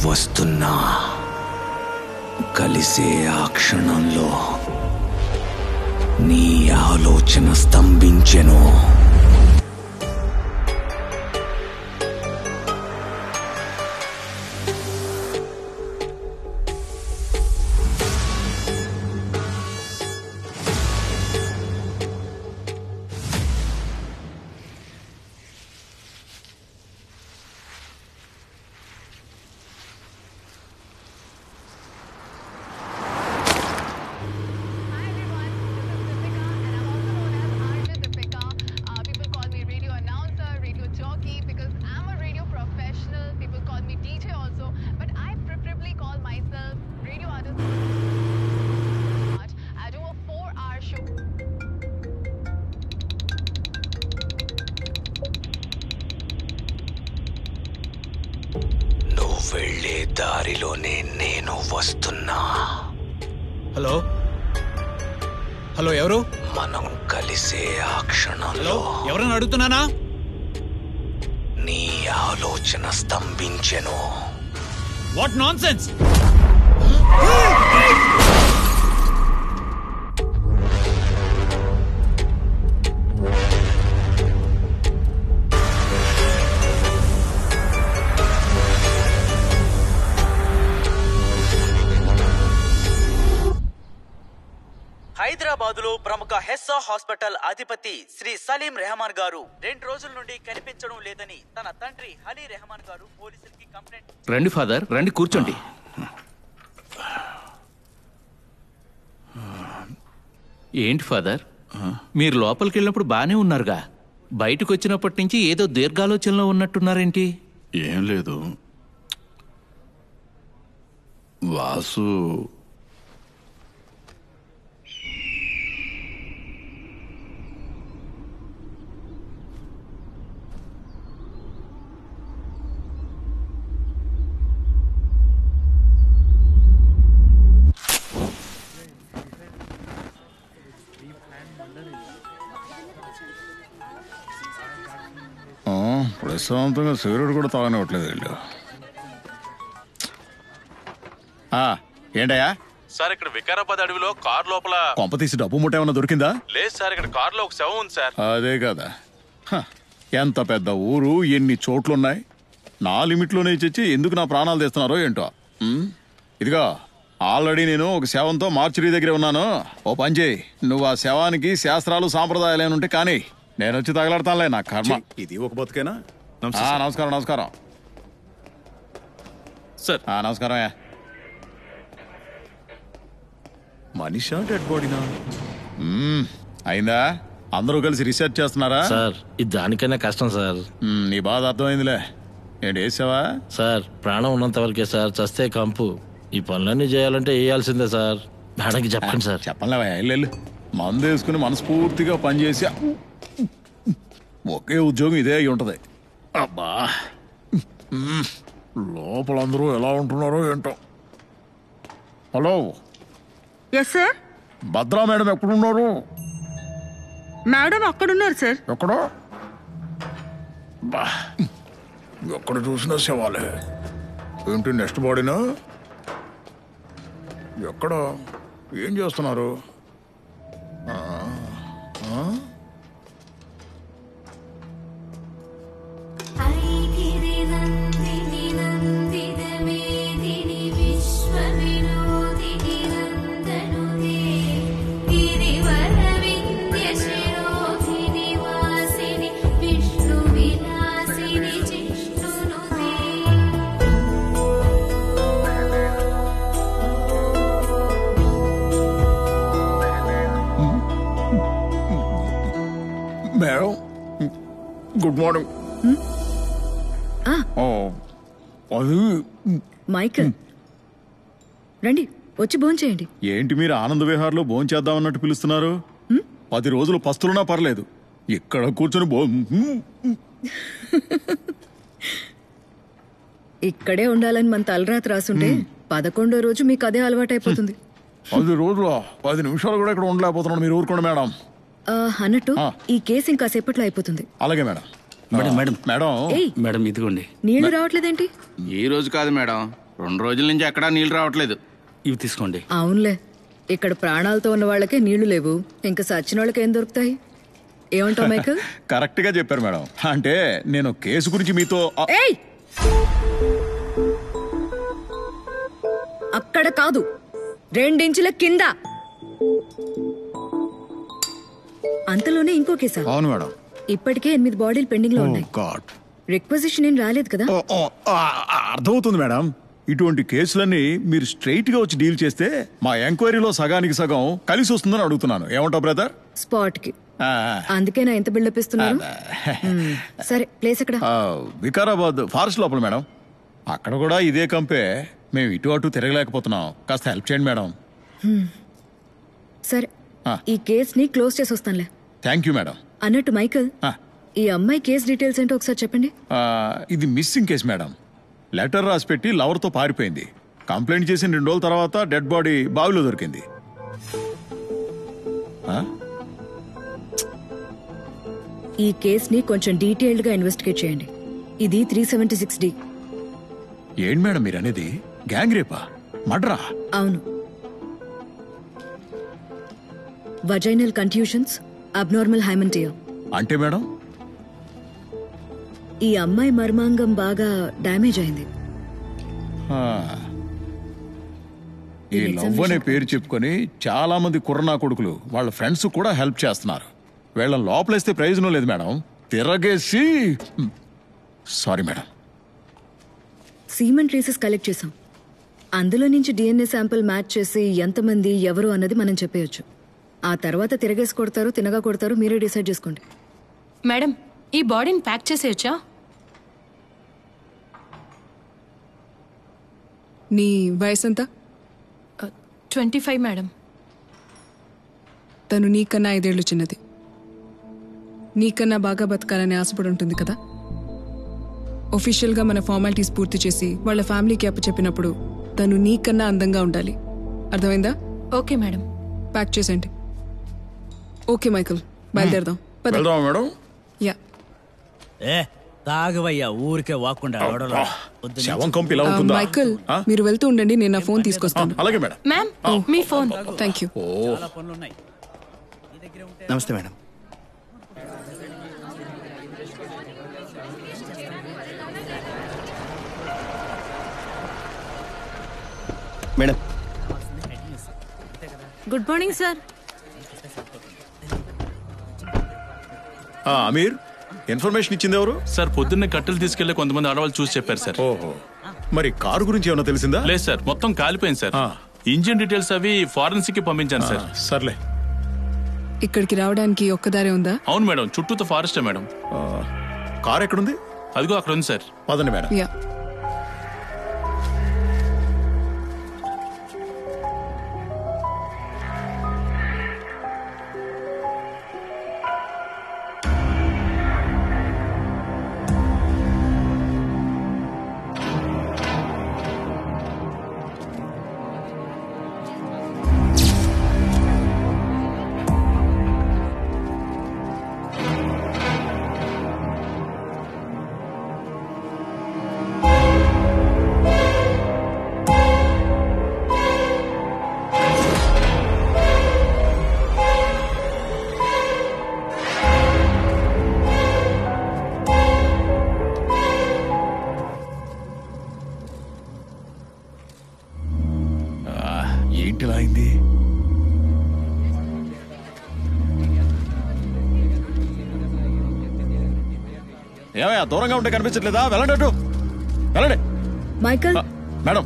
వస్తున్నా కలిసే ఆ క్షణంలో నీ ఆలోచన స్తంభించెను. వెళ్ళే దారిలోనే నేను వస్తున్నా. హలో హలో, ఎవరు? మనం కలిసే ఆ క్షణంలో ఎవరని అడుగుతున్నానా? నీ ఆలోచన స్తంభించెను. What non sense! హైదరాబాదులో ప్రముఖ హెస్సా హాస్పిటల్ అధిపతి శ్రీ సలీం రెహమాన్ గారు 2 రోజుల నుండి కనిపించడం లేదని తన తండ్రి అలీ రెహమాన్ గారు పోలీసులకి కంప్లైంట్. రండి ఫాదర్, రండి కూర్చోండి. ఏంటి ఫాదర్, మీరు లోపలికి వెళ్ళినప్పుడు బానే ఉన్నారుగా, బయటకు వచ్చినప్పటి నుంచి ఏదో దీర్ఘాలోచనలో ఉన్నట్టున్నారేంటి? ఏం లేదు వాసు. ప్రశాంతంగా సిగరెట్ కూడా తాగనివ్వట్లేదు వీళ్ళు. ఏంటయ్యా సార్, ఇక్కడ వికారాబాద్ అడవిలో కార్ లోపల కొంప తీసి డబ్బు ముట్ట ఏమన్నా దొరికిందా? లేదు సార్, ఇక్కడ కార్ లో ఒక శవం ఉంది సార్. అదే కదా, ఎంత పెద్ద ఊరు, ఎన్ని చోట్లున్నాయి. నా లిమిట్లోనే ఇచ్చి ఎందుకు నా ప్రాణాలు తీస్తున్నారో ఏంటో. ఇదిగా ఆల్రెడీ నేను ఒక శవంతో మార్చురీ దగ్గరే ఉన్నాను. ఓ పని చేయి, నువ్వు ఆ శవానికి శాస్త్రాలు సాంప్రదాయాలు ఏమైనా ఉంటే కానీ నేను వచ్చి తగలడతానులే, నా కర్మ. ఇది ఒక బతుకేనా? నమస్కారం నమస్కారం సార్. నమస్కారం. మనిషా డెడ్ బాడీనా? అయిందా? అందరూ కలిసి రీసెర్చ్ చేస్తున్నారా? సార్ ఇది దానికైనా కష్టం సార్. నీ బాధ అర్థమైందిలే. ఏంటి వేసావా? సార్ ప్రాణం ఉన్నంత వరకే సార్, చస్తే కంపు. ఈ పనులన్నీ చేయాలంటే వేయాల్సిందే సార్. మేడంకి చెప్పండి సార్. చెప్పలేవా? వెళ్ళు, మందు వేసుకుని మనస్ఫూర్తిగా పనిచేసి ఒకే ఉద్యోగం ఇదే అయి ఉంటది. అబ్బా, లోపల అందరూ ఎలా ఉంటున్నారో ఏంటో. Hello. Yes sir. Bhadra madam ఎక్కడున్నారు? మేడం అక్కడున్నారు సార్. ఎక్కడో? ఎక్కడ చూసినా శవాలే. ఏంటి నెక్స్ట్ బాడీనా? ఎక్కడ? ఏం చేస్తున్నారు? Madam good morning. అది మైకల్ రండి, వచ్చి భోంచేయండి. ఏంటి మీరు ఆనంద విహార్లో భోంచేద్దామన్నట్టు పిలుస్తున్నారు? 10 రోజులు పస్తులున్నా పర్లేదు, ఇక్కడ కూర్చొని ఇక్కడే ఉండాలని మన తలరాత రాసుంటే 11వ రోజు మీకు అదే అలవాటైపోతుంది. 10 రోజులు 10 నిమిషాలు కూడా ఇక్కడ ఉండలేకపోతున్నాను. మీరు ఊరుకోండి మేడం. అన్నట్టు ఈ కేసు ఇంకా సేపట్లో అయిపోతుంది. అలాగే madam. Madam madam madam madam ఇదిగోండి. నీళ్లు రావట్లేదేంటి? ఈ రోజు కాదు మేడం, 2 రోజుల నుంచి ఎక్కడా నీళ్ళు రావట్లేదు. ఇవి తీసుకోండి. అవునులే, ఇక్కడ ప్రాణాలతో ఉన్న వాళ్ళకే నీళ్లు లేవు, ఇంకా సచ్చిన వాళ్ళకి ఏం దొరుకుతాయి? ఏమంటావు మైకల్? కరెక్ట్ గా చెప్పారు మేడం. అంటే నేను కేసు గురించి మీతో ఏయ్! అక్కడ కాదు, 2 ఇంచుల కింద. అంతలోనే ఇంకో కేసా? అవును మేడం. ఇప్పటికే 8 బాడీలు పెండింగ్ లో ఉన్నాయి. గాడ్, రిక్వజిషన్ ఏం రాలేదు కదా? అర్థమవుతుంది మేడం. ఇటువంటి కేసులన్నీ మీరు స్ట్రైట్ గా వచ్చి డీల్ చేస్తే మా ఎంక్వైరీలో సగానికి సగం కలిసి వస్తుందని అడుగుతున్నాను. ఏమంటావు బ్రదర్? స్పాట్ కి. అందుకేనా ఎంత బిల్డప్ ఇస్తున్నారు? సరే, ప్లేస్ ఎక్కడ? వికారాబాద్ ఫారెస్ట్ లోపల మేడం. అక్కడ కూడా ఇదే కంపే. మేము ఇటు అటు తిరగలేకపోతున్నాం. కాస్త హెల్ప్ చేయండి మేడం. సరే, ఈ కేస్ ని క్లోజ్ చేసి వస్తానులే. Thank you madam. అన్నట్టు మైకల్, ఈ అమ్మాయి కేస్ డీటెయిల్స్ ఏంటో ఒకసారి చెప్పండి. ఇది మిస్సింగ్ కేసు మేడం. లెటర్ రాసి పెట్టి లవర్తో పారిపోయింది. కంప్లైంట్ చేసిన 2 రోజుల తర్వాత డెడ్ బాడీ బావిలో దొరికింది. ఈ కేస్ ని కొంచెం డీటెయిల్డ్ గా ఇన్వెస్టిగేట్ చేయండి. ఇది 376D. ఏంటి మేడం మీరు అనేది? గ్యాంగ్ రేపా? మర్డరా? అవును. వజైనల్ కంట్యూషన్స్, అబ్నార్మల్ హైమంటియా. అంటే మేడం ఈ అమ్మాయి మర్మాంగం బాగా డ్యామేజ్ అయింది. ఈ లవ్ అనే పేరు చెప్పుకొని చాలా మంది కుర్రనా కొడుకులు వాళ్ళ ఫ్రెండ్స్ కూడా హెల్ప్ చేస్తున్నారు. వీళ్ళని లోపలేస్తే ప్రయోజనం లేదు మేడం. తిరగేసి sorry madam. Semen traces collect చేసాం. అందులో నుంచి DNA శాంపిల్ మ్యాచ్ చేసి ఎంతమంది ఎవరు అన్నది మనం చెప్పేయచ్చు. ఆ తర్వాత తిరగేసి కొడతారు, తినగా కొడతారు, మీరే డిసైడ్ చేసుకోండి. మేడం, ఈ బాడీని ప్యాక్ చేసేయచ్చా? నీ వయసు ఎంత? 25 మేడం. తను నీకన్నా 5 ఏళ్ళు చిన్నది. నీకన్నా బాగా బతకాలని ఆశపడి ఉంటుంది కదా. ఒఫీషియల్గా మన ఫార్మాలిటీస్ పూర్తి చేసి వాళ్ళ ఫ్యామిలీకి అప్పచెప్పినప్పుడు తను నీకన్నా అందంగా ఉండాలి. అర్థమైందా? Okay madam. ప్యాక్ చేసేయండి. ఓకే మైకల్, బయలుదేరదాం. మేడం. యా. తాగవయ్యా, ఊరికే వాక్కుండా. మైకల్, మీరు వెళ్తూ ఉండండి, నేను నా ఫోన్ తీసుకొస్తాను. అలాగే మేడం. మ్యామ్, మీ ఫోన్. Thank you. నమస్తే madam. Madam, good morning sir. Ameer, information ఇచ్చింది ఎవరు? సార్, పొద్దున్నే కట్టెలు తీసుకెళ్లే కొంతమంది ఆడవాళ్ళు చూసి చెప్పారు సార్. ఓహో, మరి కారు గురించి ఏమైనా తెలిసిందా? లేదు సార్, మొత్తం కాలిపోయింది సార్. ఇంజిన్ డీటెయిల్స్ అవి ఫారెన్సిక్ కి పంపించాను సార్. సర్లే. ఇక్కడికి రావడానికి ఒక్కదారే ఉందా? అవును మేడం, చుట్టూతో ఫారెస్టే మేడం. కార్ ఎక్కడుంది? అదిగో అక్కడ ఉంది సార్. పదండి మేడం. యా. ఏంటిలా అయింది? ఏమయ్యా, దూరంగా ఉంటే కనిపించట్లేదా? వెళ్ళండి, అటు వెళ్ళండి. మైకల్, మేడం,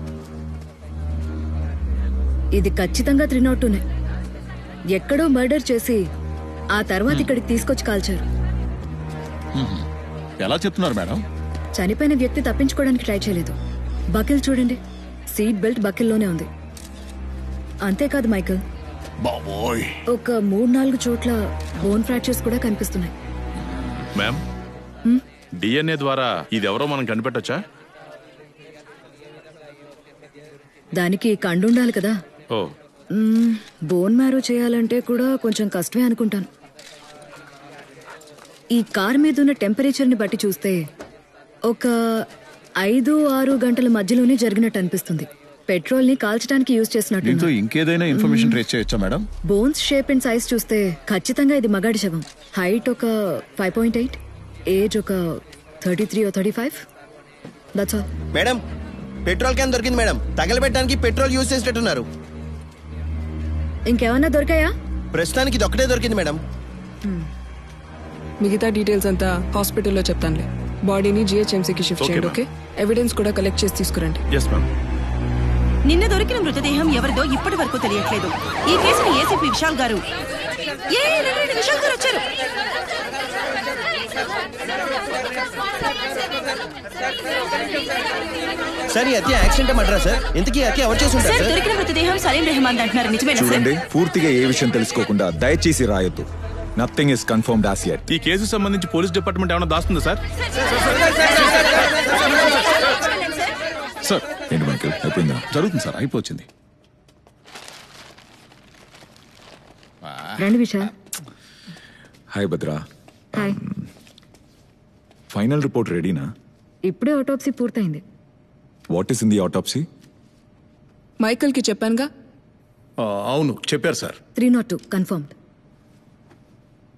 ఇది ఖచ్చితంగా 302నే. ఎక్కడో మర్డర్ చేసి ఆ తర్వాత ఇక్కడికి తీసుకొచ్చి కాల్చారు. ఎలా చెప్తున్నారు మేడం? చనిపోయిన వ్యక్తి తప్పించుకోవడానికి ట్రై చేయలేదు. బకిల్ చూడండి, సీట్ బెల్ట్ బకిల్లోనే ఉంది. అంతేకాదు మైకల్, బాబోయ్, ఒక 3-4 చోట్ల బోన్ ఫ్రాక్చర్స్ కూడా కనిపిస్తున్నాయి. మ్యామ్, DNA ద్వారా ఇది ఎవరో మనం కనిపెట్టొచ్చా? దానికి కండుండాలి కదా. ఓ, బోన్ మ్యారో చేయాలంటే కూడా కొంచెం కష్టమే అనుకుంటాను. ఈ కార్ మీద ఉన్న టెంపరేచర్ని బట్టి చూస్తే ఒక 5-6 గంటల మధ్యలోనే జరిగినట్టు అనిపిస్తుంది. పెట్రోల్ ని కాల్చడానికి యూజ్ దీంతో చేసినట్టు. ఇంకేదైనా ఇన్ఫర్మేషన్ ట్రేస్ చేయొచ్చా madam? Bones shape and size చూస్తే ఖచ్చితంగా ఇది మగాడి శవం. హైట్ ఒక 5.8, ఏజ్ ఒక 33 or 35. That's all. Madam petrol can దొరికింది మేడం. తగలబెట్టడానికి పెట్రోల్ యూజ్ చేసేటట్టున్నారు. ఇంకేమన్నా దొరికాయా? ప్రస్తుతానికి ఇది ఒక్కటే దొరికింది మేడం. మిగతా డీటెయిల్స్ అంతా హాస్పిటల్లో చెప్తానులే. బాడీని జిహెచ్ఎంసీకి షిఫ్ట్ చేయండి. ఓకే, ఎవిడెన్స్ కూడా కలెక్ట్ చేసి తీసుకురండి. నిన్న దొరికిన మృతదేహం ఎవరిదో ఇప్పటి వరకు తెలియట్లేదు. ఈ కేసుని ఏసీపీ విశాల్ గారు విశాల్ గారు వచ్చారు. సార్ ఈ హత్య యాక్సిడెంట్ మర్డరా సార్? ఇంతకీ హత్య ఎవరు చేసి ఉంటారు సార్? దొరికిన మృతదేహం సలీం రెహమాన్ అంటున్నారు. నిజమేనా సార్? చూడండి, పూర్తిగా ఏ విషయం తెలుసుకోకుండా దయచేసి రాయొద్దు. Nothing is confirmed as yet. ఈ కేసుకు సంబంధించి పోలీస్ డిపార్ట్మెంట్ ఏమైనా దాస్తుందా సార్? సార్ ఏంటి మైకేల్, అయిపోయిందా? జరుగుతుంది సార్, అయిపోయింది. రండి Vishal. Hi Bhadra. Hi. Final report రెడీనా? ఇప్పుడే ఆటోప్సీ పూర్తయింది. What is in the autopsy? మైకల్కి చెప్పానుగా. అవును చెప్పారు సార్. 302 కన్ఫర్మ్డ్.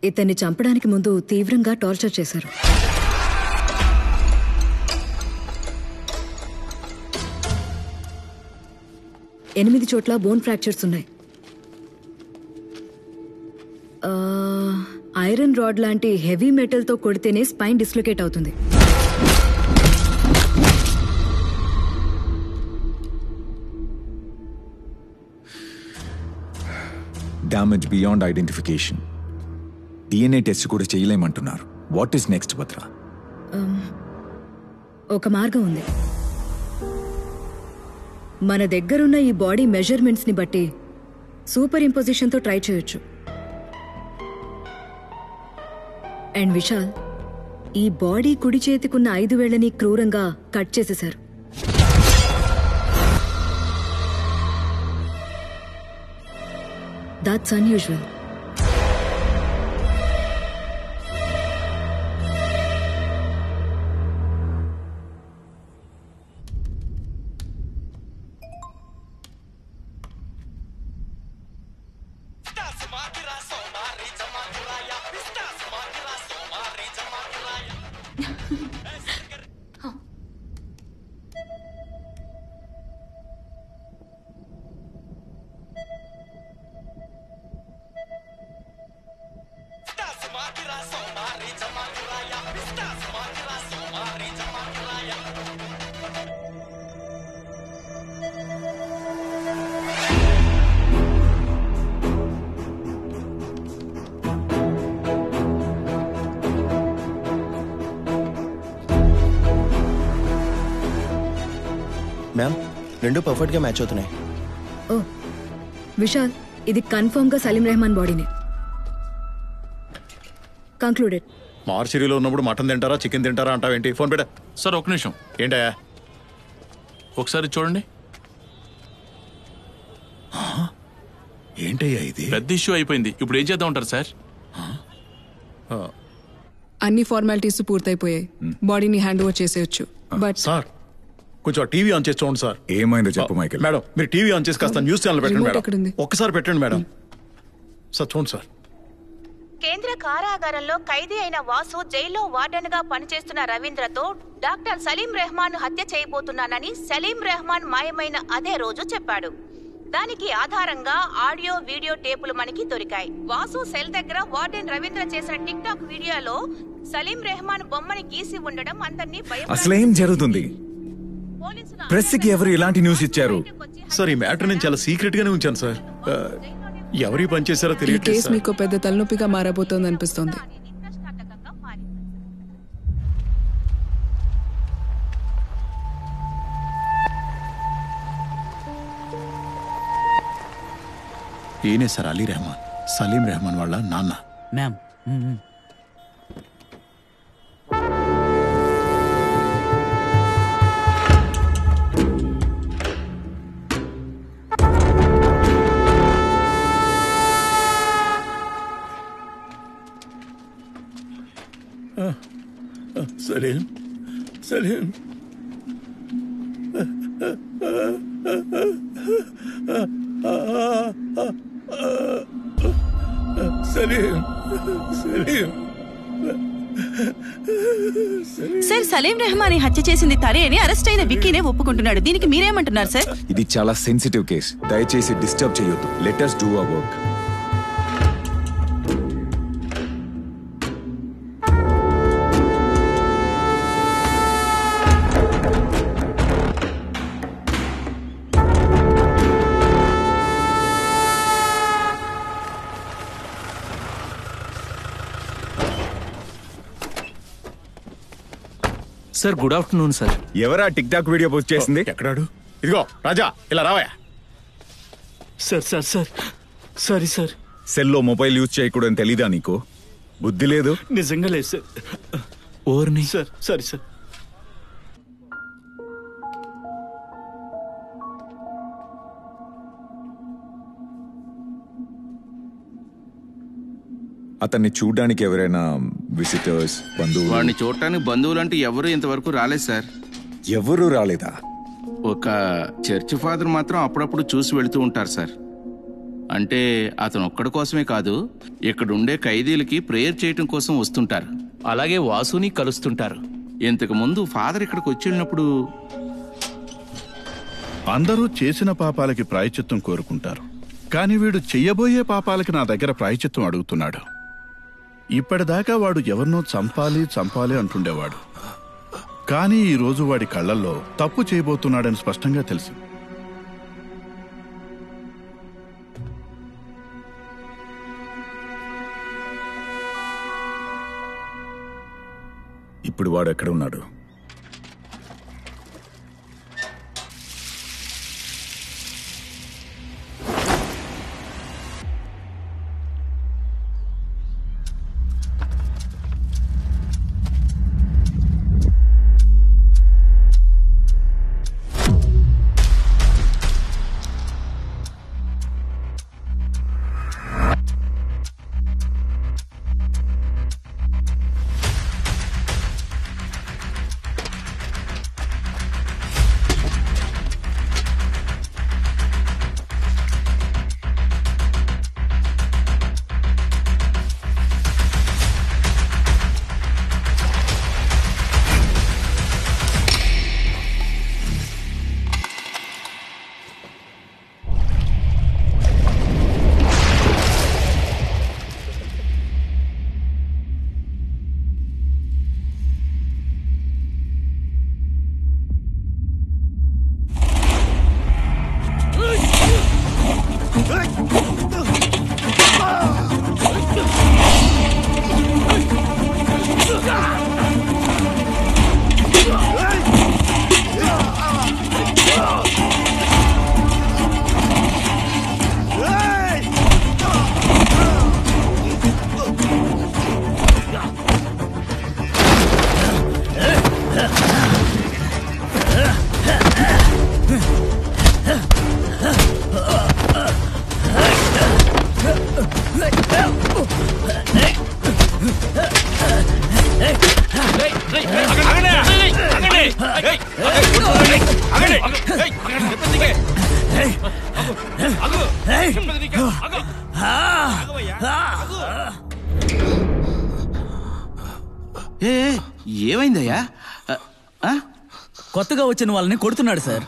ఇతన్ని చంపడానికి ముందు తీవ్రంగా టార్చర్ చేశారు. ఎనిమిది చోట్ల బోన్ ఫ్రాక్చర్స్ ఉన్నాయి. ఐరన్ రాడ్ లాంటి హెవీ మెటల్ తో కొడితేనే స్పైన్ డిస్లొకేట్ అవుతుంది. Damage beyond identification. DNA test కూడా చేయలేమంటున్నారు. What is next Bhadra? ఒక మార్గం ఉంది. మన దగ్గరున్న ఈ బాడీ మెజర్మెంట్స్ ని బట్టి సూపర్ ఇంపోజిషన్ తో ట్రై చేయొచ్చు. అండ్ విశాల్, ఈ బాడీ కుడి చేతికున్న 5 వేళ్లని క్రూరంగా కట్ చేసేశారు. That's unusual. మ్యామ్, రెండు పర్ఫెక్ట్ గా మ్యాచ్ అవుతున్నాయి. ఓ విశాల్, ఇది కన్ఫర్మ్ గా సలీం రెహమాన్ బాడీనే. కంక్లూడెడ్. మార్చిరీలో ఉన్నప్పుడు మటన్ తింటారా చికెన్ తింటారా అంటావేంటి? ఫోన్ పెట్టా. సార్ ఒక నిమిషం. ఏంటయ్యా? ఒకసారి చూడండి. ఏంటయ్యా ఇది? పెద్ద ఇష్యూ అయిపోయింది. ఇప్పుడు ఏం చేద్దాం ఉంటారు సార్? అన్ని ఫార్మాలిటీస్ పూర్తయిపోయాయి. బాడీని హ్యాండ్ ఓవర్ చేసేయచ్చు. బట్ సార్ కొంచెం టీవీ ఆన్ చేసి చూడండి సార్. ఏమైందో చెప్పు మైకేల్. మేడం మీరు టీవీ ఆన్ చేసి కాస్త న్యూస్ ఛానల్ పెట్టండి రిమోట్ మేడం. ఎక్కడుంది? ఒక్కసారి పెట్టండి మేడం. సార్ చూడండి సార్. కేంద్ర కారాగారంలో ఖైదీ అయిన వాసు జైల్లో వార్డెన్ గా పనిచేస్తున్న రవీంద్రతో డాక్టర్ సలీం రెహమాన్ హత్య చేయబోతున్నానని సలీం రెహమాన్ మాయమైన అదే రోజు చెప్పాడు. దానికి ఆధారంగా ఆడియో వీడియో టేపులు మనకి దొరికాయి. వాసు సెల్ దగ్గర వార్డెన్ రవీంద్ర చేసిన టిక్ టాక్ వీడియోలో సలీం రెహమాన్ బొమ్మని గీసి ఉండడం అందరినీ అసలేం జరుగుతుంది? ప్రెస్ కి ఎవరు ఇలాంటి న్యూస్ ఇచ్చారు? సార్ ఈ మ్యాటర్ నేను చాలా సీక్రెట్ గానే ఉంచాను సార్. ఎవరి పని చేశారో ఈ తెలియట్లేదు కేసు సార్. మీకు పెద్ద తలనొప్పిగా మారబోతోంది అనిపిస్తోంది. ఈయనే సార్ అలీ రెహమాన్, సలీం రెహమాన్ వాళ్ళ నాన్న. మ్యామ్ సలీం, సలీం, సార్, సలీం రెహమాన్ హత్య చేసింది తనే అని అరెస్ట్ అయిన విక్కీనే ఒప్పుకుంటున్నాడు. దీనికి మీరేమంటున్నారు సార్? ఇది చాలా సెన్సిటివ్ కేస్, దయచేసి డిస్టర్బ్ చేయొద్దు. Let us do our work. Sir, good afternoon sir. ఎవరా టిక్ టాక్ వీడియో పోస్ట్ చేసింది? ఎక్కడాడు? ఇదిగో రాజా, ఇలా రావయ్యా. Sir sir sir sorry sir. సెల్లో మొబైల్ యూజ్ చేయకూడదని తెలీదా నీకు? బుద్ధి లేదు. నిజంగా లేదు సార్. ఓర్ని సార్, సారీ సార్. అతన్ని చూడడానికి ఎవరైనా విజిటర్స్, బంధువులు? వాడిని చూడటానికి బంధువులు అంటే ఎవరు ఇంతవరకు రాలేదు సార్. ఎవరు రాలేదా? ఒక చర్చ్ ఫాదర్ మాత్రం అప్పుడప్పుడు చూసి వెళుతూ ఉంటారు సార్. అంటే అతను ఒక్కడి కోసమే కాదు, ఇక్కడ ఉండే ఖైదీలకి ప్రేయర్ చేయటం కోసం వస్తుంటారు. అలాగే వాసుని కలుస్తుంటారు. ఇంతకు ముందు ఫాదర్ ఇక్కడికి వచ్చి వెళ్ళినప్పుడు అందరూ చేసిన పాపాలకి ప్రాయశ్చిత్తం కోరుకుంటారు, కానీ వీడు చెయ్యబోయే పాపాలకి నా దగ్గర ప్రాయశ్చిత్తం అడుగుతున్నాడు. ఇప్పటిదాకా వాడు ఎవరినో చంపాలి అంటుండేవాడు, కానీ ఈ రోజు వాడి కళ్ళల్లో తప్పు చేయబోతున్నాడని స్పష్టంగా తెలిసి. ఇప్పుడు వాడు ఎక్కడ ఉన్నాడు? ఏమైందయ్యా? కొత్తగా వచ్చిన వాళ్ళని కొడుతున్నాడు సార్.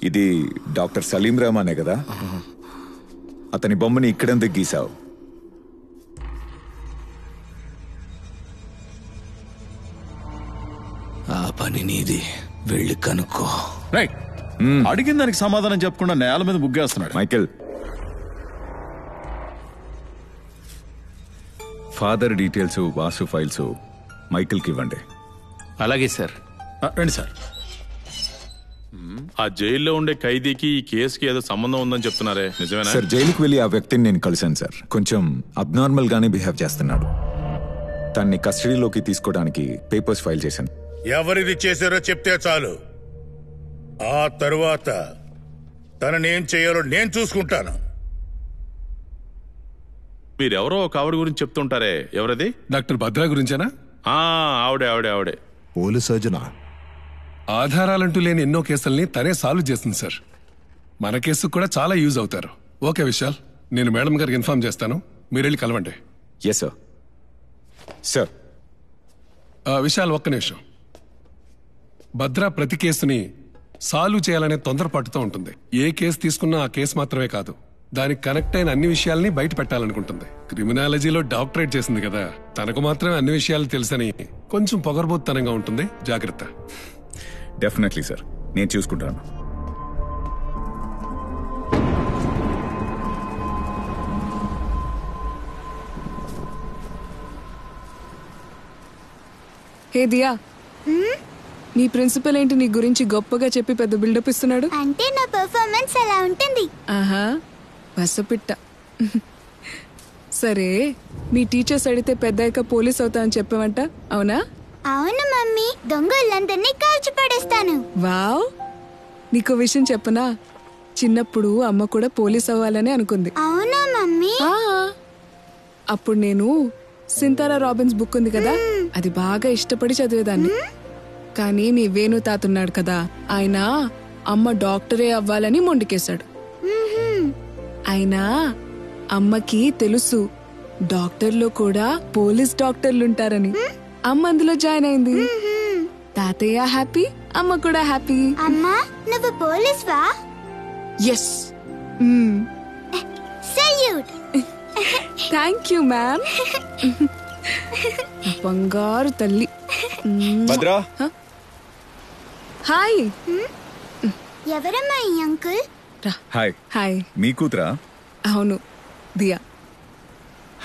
ఇది డాక్టర్ సలీం రెహమానే కదా? అతని బొమ్మని ఇక్కడెందుకు గీసావు? ఆ పని నీది, వెళ్ళి కనుక్కో. రైట్. అడిగిన దానికి సమాధానం చెప్పకుండా నేల మీద ముగ్గేస్తున్నాడు. Michael, father details, Vasu files మైకేల్కి ఇవ్వండి. అలాగే సార్. రండి సార్. ఆ జైల్లో ఉండే ఖైదీకి ఈ కేసుకి ఏదో సంబంధం ఉందని చెప్తున్నారే, నిజమేనా? సార్, జైలుకి వెళ్ళి ఆ వ్యక్తిని నేను కలిశాను సార్. కొంచెం అబ్నార్మల్ గానే బిహేవ్ చేస్తున్నాడు. తన్ని కస్టడీలోకి తీసుకోవడానికి పేపర్స్ ఫైల్ చేశాను. ఎవరిది చేశారో చెప్తే చాలు, ఆ తరువాత తనని ఏం చేయాలో నేను చూసుకుంటాను. మీరెవరో ఒక ఆవిడ గురించి చెప్తుంటారే, ఎవరది? డాక్టర్ భద్రా గురించేనా? ఆవిడే. పోలీస్ సర్జనా? ఆధారాలంటూ లేని ఎన్నో కేసుల్ని తనే సాల్వ్ చేస్తుంది సార్. మన కేసుకు కూడా చాలా యూజ్ అవుతారు. ఓకే విశాల్, నేను మేడం గారికి ఇన్ఫార్మ్ చేస్తాను, మీరు వెళ్ళి కలవండి. Yes sir. సార్ విశాల్, ఒక్క నిమిషం. భద్ర ప్రతి కేసుని సాల్వ్ చేయాలనే తొందరపాటుతో ఉంటుంది. ఏ కేసు తీసుకున్నా ఆ కేసు మాత్రమే కాదు, దానికి కనెక్ట్ అయిన అన్ని విషయాల్ని బయట పెట్టాలనుకుంటుంది. క్రిమినాలజీలో డాక్టరేట్ చేసింది కదా, తనకు మాత్రమే అన్ని విషయాలు తెలుసని కొంచెం పొగరబోత్తనంగా ఉంటుంది. జాగ్రత్త. డెఫినెట్లీ సార్, నేను చూసుకుంటాను. హే దియా, నీ ప్రిన్సిపల్ ఏంటి నీ గురించి గొప్పగా చెప్పి పెద్ద బిల్డప్ ఇస్తున్నాడు? అంటే నా పర్ఫార్మెన్స్ ఎలా ఉంటుంది? ఆహా, బసపిట్ట. సరే, మీ టీచర్స్ అడిగితే పెద్దాక పోలీస్ అవుతా అని చెప్పావంట, అవునా? అవును మమ్మీ, దొంగలందరినీ కాల్చి పడేస్తాను. వావ్, నీకో విషయం చెప్పనా? చిన్నప్పుడు అమ్మ కూడా పోలీస్ అవ్వాలని అనుకుంది. అవునా మమ్మీ? అప్పుడు నేను సింతారా రాబిన్స్ బుక్ ఉంది కదా, అది బాగా ఇష్టపడి చదివేదాన్ని. కానీ మీ వేణు తాతున్నాడు కదా, ఆయన అమ్మ డాక్టరే అవ్వాలని మొండికేశాడు. అయినా అమ్మకి తెలుసు డాక్టర్లో కూడా పోలీస్ డాక్టర్లుంటారని. అమ్మ అందులో జాయిన్ అయింది. తాతయ్య హ్యాపీ, అమ్మ కూడా హ్యాపీ. అమ్మా, నువ్వు పోలీస్వా? Yes. Salute. Thank you ma'am. బంగారు తల్లి. భద్రా. హాయ్. ఎవరమ్మా ఈ అంకుల్? హాయ్. హాయ్. మీ కూతురా? అవును, Diya.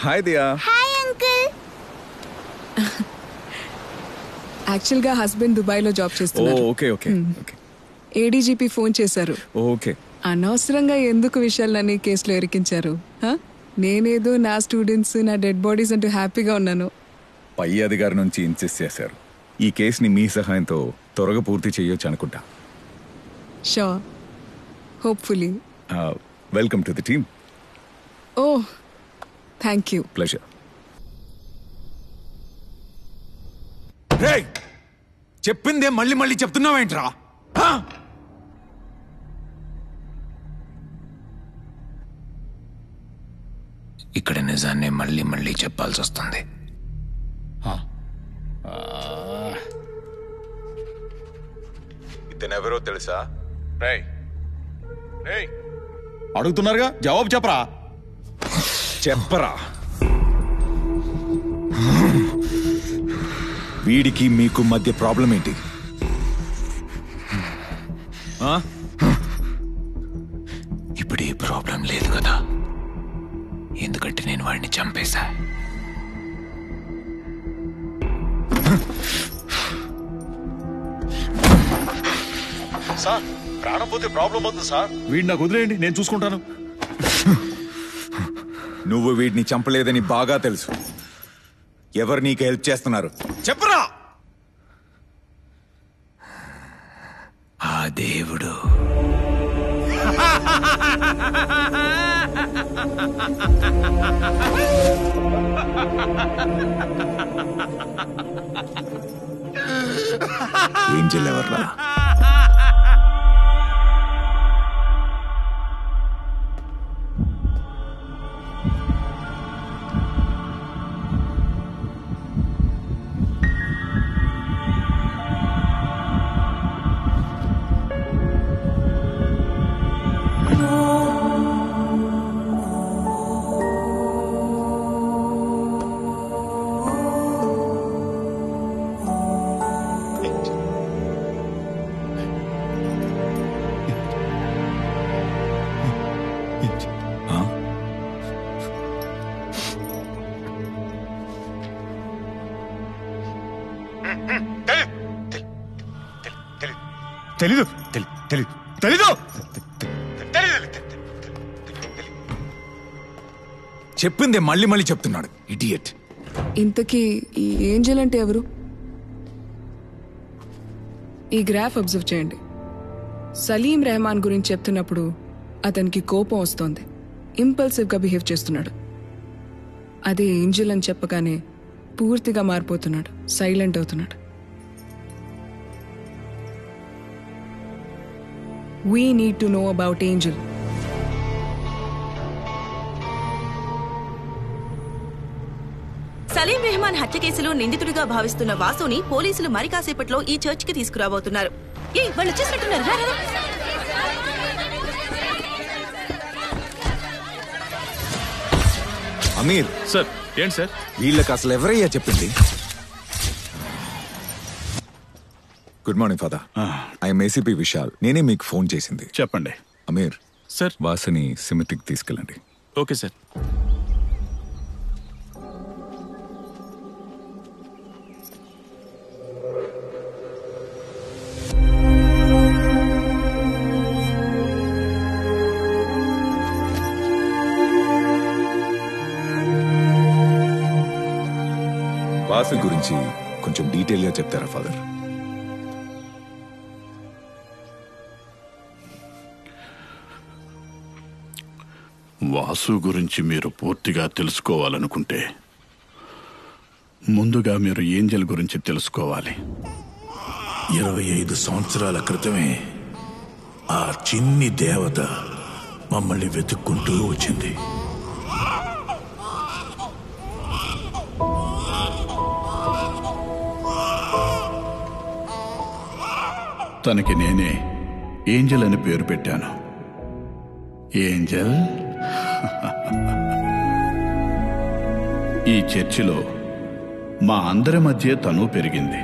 Hi Diya. Hi uncle. Actual గా హస్బెండ్ దుబాయ్ లో జాబ్ చేస్తున్నారు. Okay okay. ఏడీజీపీ ఫోన్ చేశారు. ఓకే. అనవసరంగా ఎందుకు విషయాలని కేసులో ఇరికించారు? నేనేదో నా స్టూడెంట్స్, నా డెడ్ బాడీస్ అంటూ హ్యాపీగా ఉన్నాను. పై అధికారి నుంచి ఇన్సిస్ట్ చేశారు. ఈ కేసుని మీ సహాయంతో త్వరగా పూర్తి చేయొచ్చు అనుకుంటా. Sure, hopefully. Welcome to the team. Oh, thank you. Pleasure. చెప్పిందే మళ్ళీ మళ్ళీ చెప్తున్నావేంట్రా? ఇక్కడ నిజాన్ని మళ్ళీ మళ్ళీ చెప్పాల్సి వస్తుంది. ఇతనెవరో తెలుసా? అడుగుతున్నారుగా, జవాబు చెప్పరా. చెప్పరా. వీడికి మీకు మధ్య ప్రాబ్లం ఏంటి? ఇప్పుడు ఏ ప్రాబ్లం లేదు కదా, ఎందుకంటే నేను వాడిని చంపేశా. సార్, ప్రాణం పోతే ప్రాబ్లం అవుతుంది సార్. వీడిని నాకు వదిలేయండి, నేను చూసుకుంటాను. నువ్వు వీడిని చంపలేదని బాగా తెలుసు. ఎవరు నీకు హెల్ప్ చేస్తున్నారు? చెప్పరా. ఆ దేవుడు. ఏంజెల్ ఎవర్రా? తెలీదు. చెప్పిందే మళ్ళీ మళ్ళీ చెప్తున్నాడు, ఇడియట్. ఇంతకీ ఈ ఏంజెల్ అంటే ఎవరు? ఈ గ్రాఫ్ అబ్జర్వ్ చేయండి. సలీం రెహమాన్ గురించి చెప్తున్నప్పుడు అతనికి కోపం వస్తోంది, ఇంపల్సివ్ గా బిహేవ్ చేస్తున్నాడు. అదే ఏంజల్ అని చెప్పగానే పూర్తిగా మారిపోతున్నాడు, సైలెంట్ అవుతున్నాడు. We need to know about Angel. Saleem Rehman హత్య కేసులో నిందితుడిగా భావిస్తున్న వాసుని పోలీసులు మరి కాసేపట్లో ఈ చర్చ్ కి తీసుకురాబోతున్నారు. వాళ్ళు వచ్చేసినట్టున్నారు. రా, రా, రా. అమీర్ సార్, ఏంటి సార్? వీళ్ళకి అసలు ఎవరయ్యా చెప్పింది? Good morning father. I'm ACP Vishal. నేనే మీకు ఫోన్ చేసింది. చెప్పండి. అమీర్ సార్, వాసుని సిమెట్రీకి తీసుకెళ్ళండి. Okay sir. వాసు గురించి కొంచెం డీటెయిల్ గా చెప్తారా ఫాదర్? వాసు గురించి మీరు పూర్తిగా తెలుసుకోవాలనుకుంటే ముందుగా మీరు ఏంజల్ గురించి తెలుసుకోవాలి. 25 సంవత్సరాల క్రితమే ఆ చిన్ని దేవత మమ్మల్ని వెతుక్కుంటూ వచ్చింది. తనకి నేనే ఏంజల్ అని పేరు పెట్టాను. ఏంజల్ ఈ చర్చిలో మా అందరి మధ్య తను పెరిగింది.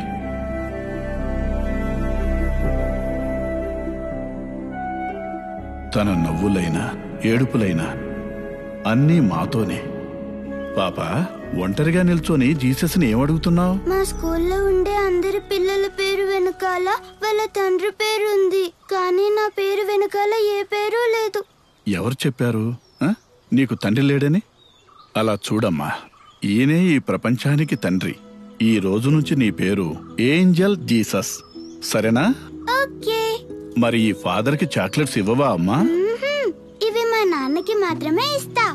తన నవ్వులైనా ఏడుపులైనా అన్నీ మాతోనే. పాప, ఒంటరిగా నిల్చొని జీసస్ని ఏమడుగుతున్నావు? మా స్కూల్లో ఉండే అందరి పిల్లల పేరు వెనకాల వాళ్ళ తండ్రి పేరు ఉంది, కానీ నా పేరు వెనకాల ఏ పేరు లేదు. ఎవరు చెప్పారు నీకు తండ్రి లేడని? అలా చూడమ్మా, ఈయనే ఈ ప్రపంచానికి తండ్రి. ఈ రోజు నుంచి నీ పేరు ఏంజల్ జీసస్, సరేనా? ఓకే. మరి ఈ ఫాదర్ కి చాక్లెట్స్ ఇవ్వవా అమ్మా? ఇవి మా నాన్నకి మాత్రమే ఇస్తా.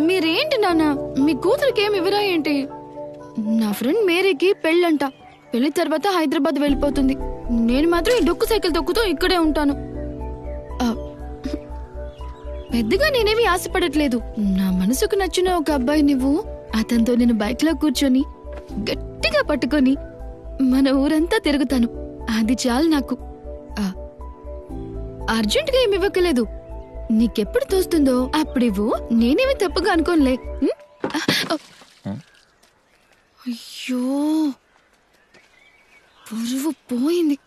మీరేంటి నాన్న, మీ కూతురికి ఏమి ఇవ్వరా ఏంటి? నా ఫ్రెండ్ మేరీకి పెళ్ళంట. పెళ్లి తర్వాత హైదరాబాద్ వెళ్ళిపోతుంది. నేను మాత్రం ఈ డొక్కు సైకిల్ తొక్కుతూ ఇక్కడే ఉంటాను. పెద్దగా నేనేమి ఆశపడట్లేదు. నా మనసుకు నచ్చిన ఒక అబ్బాయి నువ్వు, అతనితో నేను బైక్ లో కూర్చొని గట్టిగా పట్టుకొని మన ఊరంతా తిరుగుతాను. అది చాలు నాకు. అర్జెంట్ గా ఏమి ఇవ్వకలేదు. నీకెప్పుడు తోస్తుందో అప్పుడివ్వు. నేనేమి తప్పుగా అనుకోనులే. అయ్యో, పరువు పోయింది.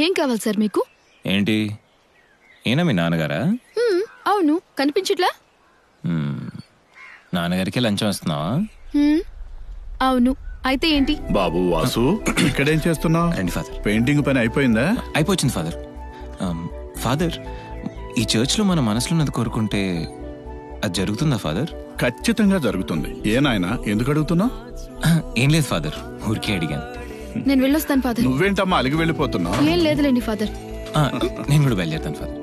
ఏం కావాలి సార్ మీకు? ఏంటి, ఈయన మీ నాన్నగారా? అవును, కనిపించట్లా? నాన్నగారికి లంచం వస్తున్నావా? అవును. అయితే ఏంటి? బాబు వాసు, ఇక్కడేం చేస్తున్నావు? రండి ఫాదర్. పెయింటింగ్ పని అయిపోయిందా? అయిపోయింది ఫాదర్. ఫాదర్, ఈ చర్చ్లో మన మనసులో ఉన్నది కోరుకుంటే అది జరుగుతుందా ఫాదర్? ఖచ్చితంగా జరుగుతుంది. ఏ నాయనా, ఎందుకు అడుగుతున్నావు? ఏం లేదు ఫాదర్, ఊరికే అడిగాను. నేను వెళ్ళొస్తాను ఫాదర్. నువ్వేంటమ్మా అలిగి వెళ్ళిపోతున్నావు? ఏం లేదులేండి ఫాదర్. నేను కూడా బయలుదేరుతాను ఫాదర్.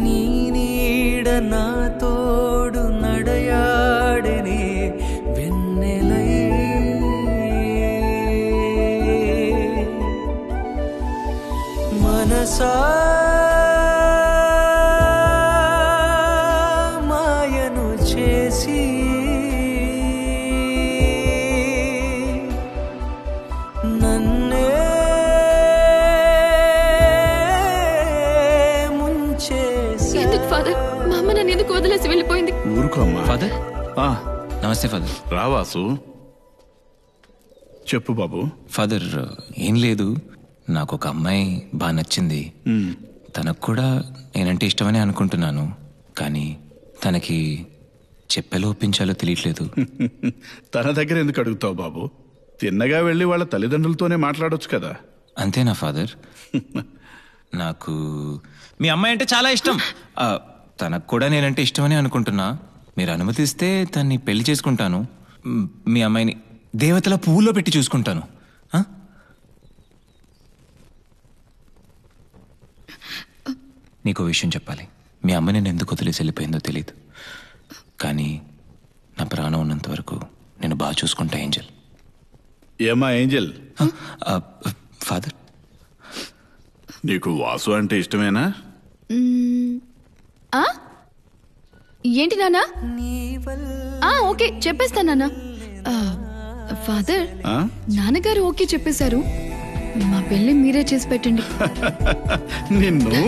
నీ నీడ నా తోడు నడయాడనే వెన్నెలై, మనసా మాయను చేసి నన్నే ముంచేసి. ఎందుకు ఫాదర్? మా అమ్మ నన్ను ఎందుకు వదిలేసి వెళ్ళిపోయింది? ఊరుకోమ్మా. ఫాదర్. నమస్తే ఫాదర్. రావాసు, చెప్పు బాబు. ఫాదర్, ఏం లేదు, నాకు ఒక అమ్మాయి బాగా నచ్చింది. తనకు కూడా నేనంటే ఇష్టమని అనుకుంటున్నాను. కానీ తనకి చెప్పెలా ఒప్పించాలో తెలియట్లేదు. తన దగ్గర ఎందుకు అడుగుతావు బాబు? తిన్నగా వెళ్ళి వాళ్ళ తల్లిదండ్రులతోనే మాట్లాడొచ్చు కదా. అంతేనా ఫాదర్? నాకు మీ అమ్మాయి అంటే చాలా ఇష్టం. తనకు కూడా నేనంటే ఇష్టమని అనుకుంటున్నా. మీరు అనుమతిస్తే తన్ని పెళ్లి చేసుకుంటాను. మీ అమ్మాయిని దేవతల పువ్వులో పెట్టి చూసుకుంటాను. నీకో విషయం చెప్పాలి. మీ అమ్మ నేను ఎందుకు వదిలేసి వెళ్ళిపోయిందో తెలీదు, కానీ నా ప్రాణం ఉన్నంత వరకు నేను బాగా చూసుకుంటా ఏంజల్. ఏమా ఏంజల్? ఫాదర్, నీకు వాసు అంటే ఇష్టమేనా? ఏంటి నాన్నా? ఓకే చెప్పేస్తా నాన్న. ఫాదర్, నాన్నగారు ఓకే చెప్పేశారు. మా పెళ్లి మీరే చేసి పెట్టండి. నిన్ను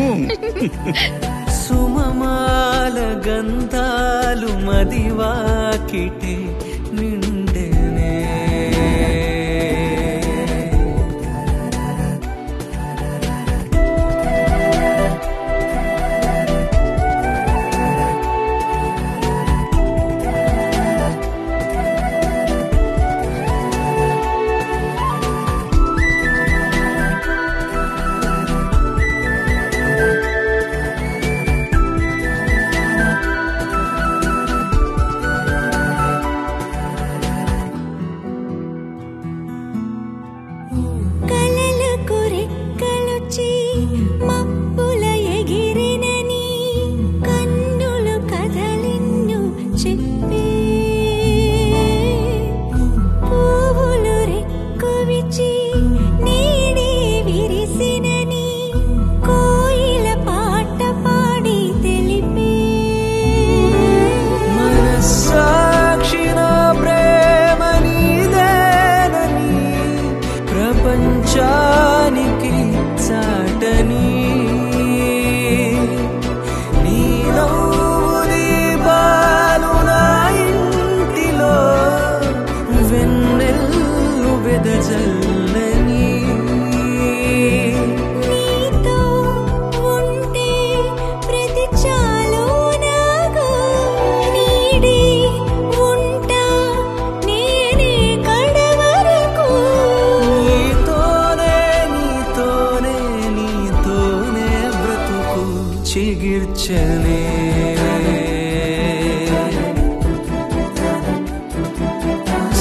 సుమమాల గంధాలు మదివాకిటే నిండెనే.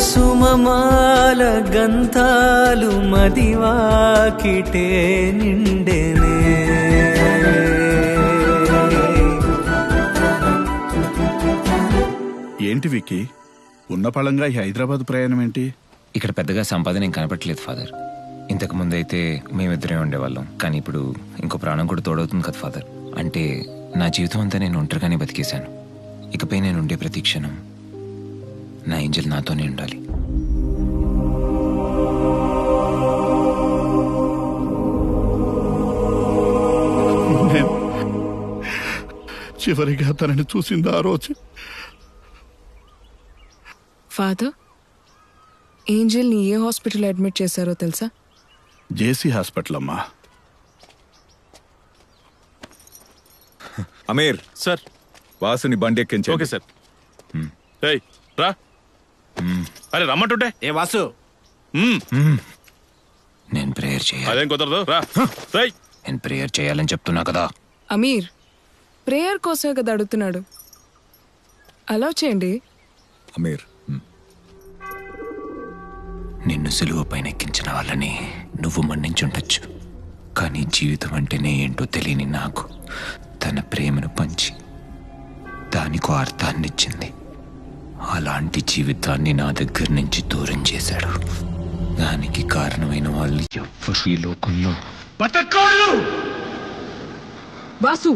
సుమమాల గంధాలు మదివాకిటే నిండెనే. ఏంటి విక్కీ, ఉన్న పళంగా ఈ హైదరాబాద్ ప్రయాణం ఏంటి? ఇక్కడ పెద్దగా సంపాదన ఏం కనపట్లేదు ఫాదర్. ఇంతకు ముందు అయితే మేమిద్దరే ఉండేవాళ్ళం, కానీ ఇప్పుడు ఇంకో ప్రాణం కూడా తోడవుతుంది కదా ఫాదర్. అంటే నా జీవితం అంతా నేను ఒంటరిగానే బతికేశాను. ఇకపై నేను ఉండే ప్రతి క్షణం నా ఏంజల్ నాతోనే ఉండాలి. చివరిగా తనని చూసింది ఆ రోజు. ఫాదర్, ఏంజల్ని ఏ హాస్పిటల్ అడ్మిట్ చేశారో తెలుసా? జేసీ హాస్పిటల్ అమ్మా. అమీర్ సార్, వాసుని బండి ఎక్కించండి. Okay sir. రా. అరే రమ్మంటుంటే. ఏ వాసు, నేను ప్రేయర్ చేయాలి. అదేం కుదరదు. రా. నేను ప్రేయర్ చేయాలని చెప్తున్నా కదా. అమీర్ ప్రేయర్ కోసమే కదా అడుగుతున్నాడు, అలౌ చేయండి. అమీర్, నిన్ను సులువ పైన ఎక్కించిన వాళ్ళని నువ్వు మన్నించుండొచ్చు, కానీ జీవితం అంటేనే ఏంటో తెలియని నాకు తన ప్రేమను పంచి దానికో అర్థాన్నిచ్చింది. అలాంటి జీవితాన్ని నా దగ్గర నుంచి దూరం చేశాడు. దానికి కారణమైన వాళ్ళు ఎవ్వరు ఈ లోకంలో బతకూడదు. వాసు,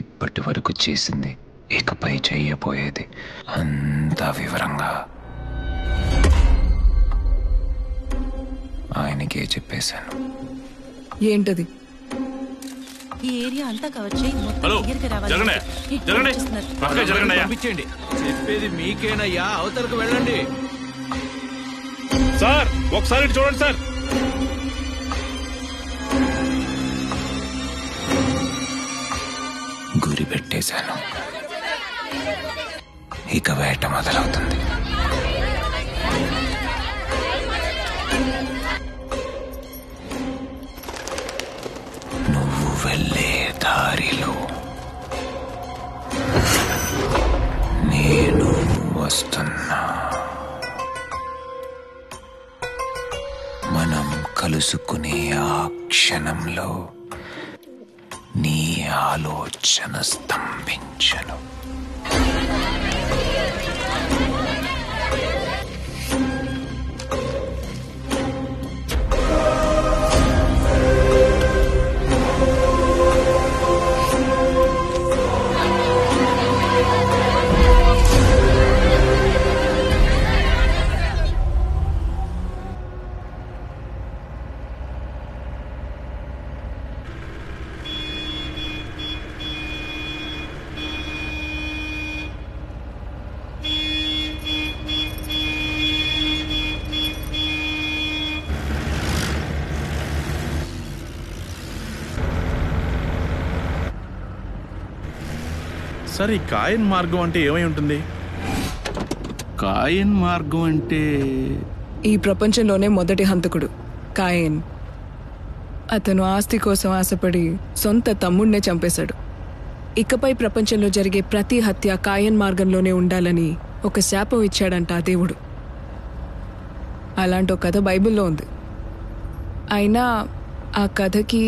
ఇప్పటి వరకు చేసింది, ఇకపై చెయ్యబోయేది అంతా వివరంగా ఆయనకే చెప్పేశాను. ఏంటది? ఈ ఏరియా అంతా కవర్ చేయి. హలో, జరగండి జరగండి, పక్కకి జరగండి అయ్యా. పంపించండి. చెప్పేది మీకేనయ్యా, అవతలకు వెళ్ళండి. సార్ ఒకసారి ఇటు చూడండి సార్. గురి పెట్టేశాను. ఇక వేట మొదలవుతుంది. నువ్వు వెళ్ళే దారిలో నేను వస్తున్నా. మనం కలుసుకునే ఆ క్షణంలో నీ ఆలోచన స్తంభించను. సార్, ఈ కాయన్ మార్గం అంటే ఏమై ఉంటుంది? కాయన్ మార్గం అంటే ఈ ప్రపంచంలోనే మొదటి హంతకుడు కాయన్. అతను ఆస్తి కోసం ఆశపడి సొంత తమ్ముడినే చంపేశాడు. ఇకపై ప్రపంచంలో జరిగే ప్రతి హత్య కాయన్ మార్గంలోనే ఉండాలని ఒక శాపం ఇచ్చాడంట ఆ దేవుడు. అలాంటి ఒక కథ బైబిల్లో ఉంది. అయినా ఆ కథకి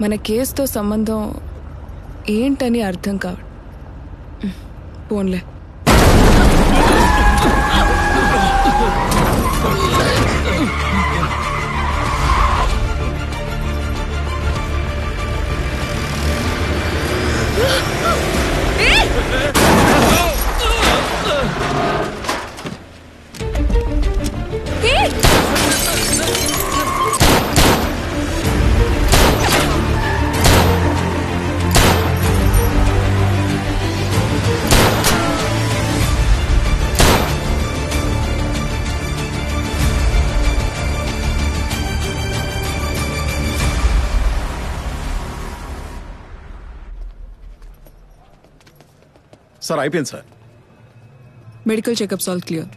మన కేసుతో సంబంధం ఏంటని అర్థం కావడం. పోన్లే. సార్ అయిపోయింది sir. Medical checkups all clear.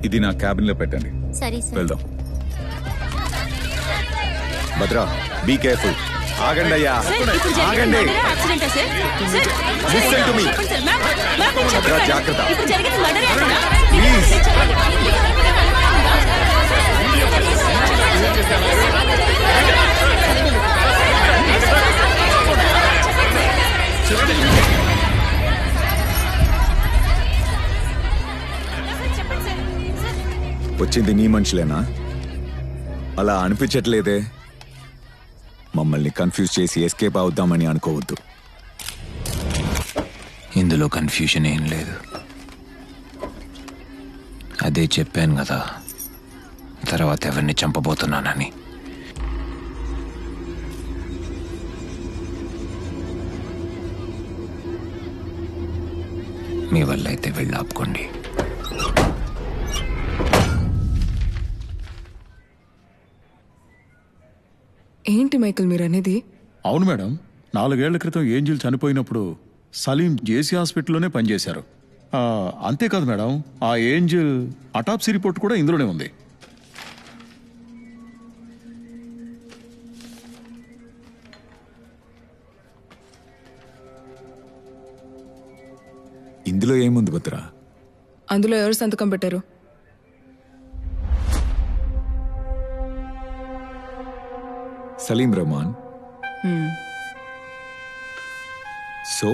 ఇది నా క్యాబిన్ లో పెట్టండి. సరే సార్. వెళ్దాం. Bhadra, be careful. ఆగండి అయ్యా, ఆగండి. Listen to me. భద్రా, జాగ్రత్త. ప్లీజ్. వచ్చింది నీ మనుషులేనా? అలా అనిపించట్లేదే. మమ్మల్ని కన్ఫ్యూజ్ చేసి ఎస్కేప్ అవుద్దామని అనుకోవద్దు. ఇందులో కన్ఫ్యూజన్ ఏం లేదు. అదే చెప్పాను కదా, తర్వాత ఎవరిని చంపబోతున్నానని. మీ వల్ల అయితే వెళ్ళి ఆపుకోండి. ఏంటి మైకిల్ మీరు అనేది? అవును మేడం, 4 ఏళ్ల క్రితం ఏంజిల్ చనిపోయినప్పుడు సలీం జేసీ హాస్పిటల్లోనే పనిచేశారు. అంతేకాదు మేడం, ఆ ఏంజిల్ అటాప్సీ రిపోర్ట్ కూడా ఇందులోనే ఉంది. ఇందులో ఏముంది భద్రా? అందులో ఎవరు సంతకం పెట్టారు? Saleem Rehman. So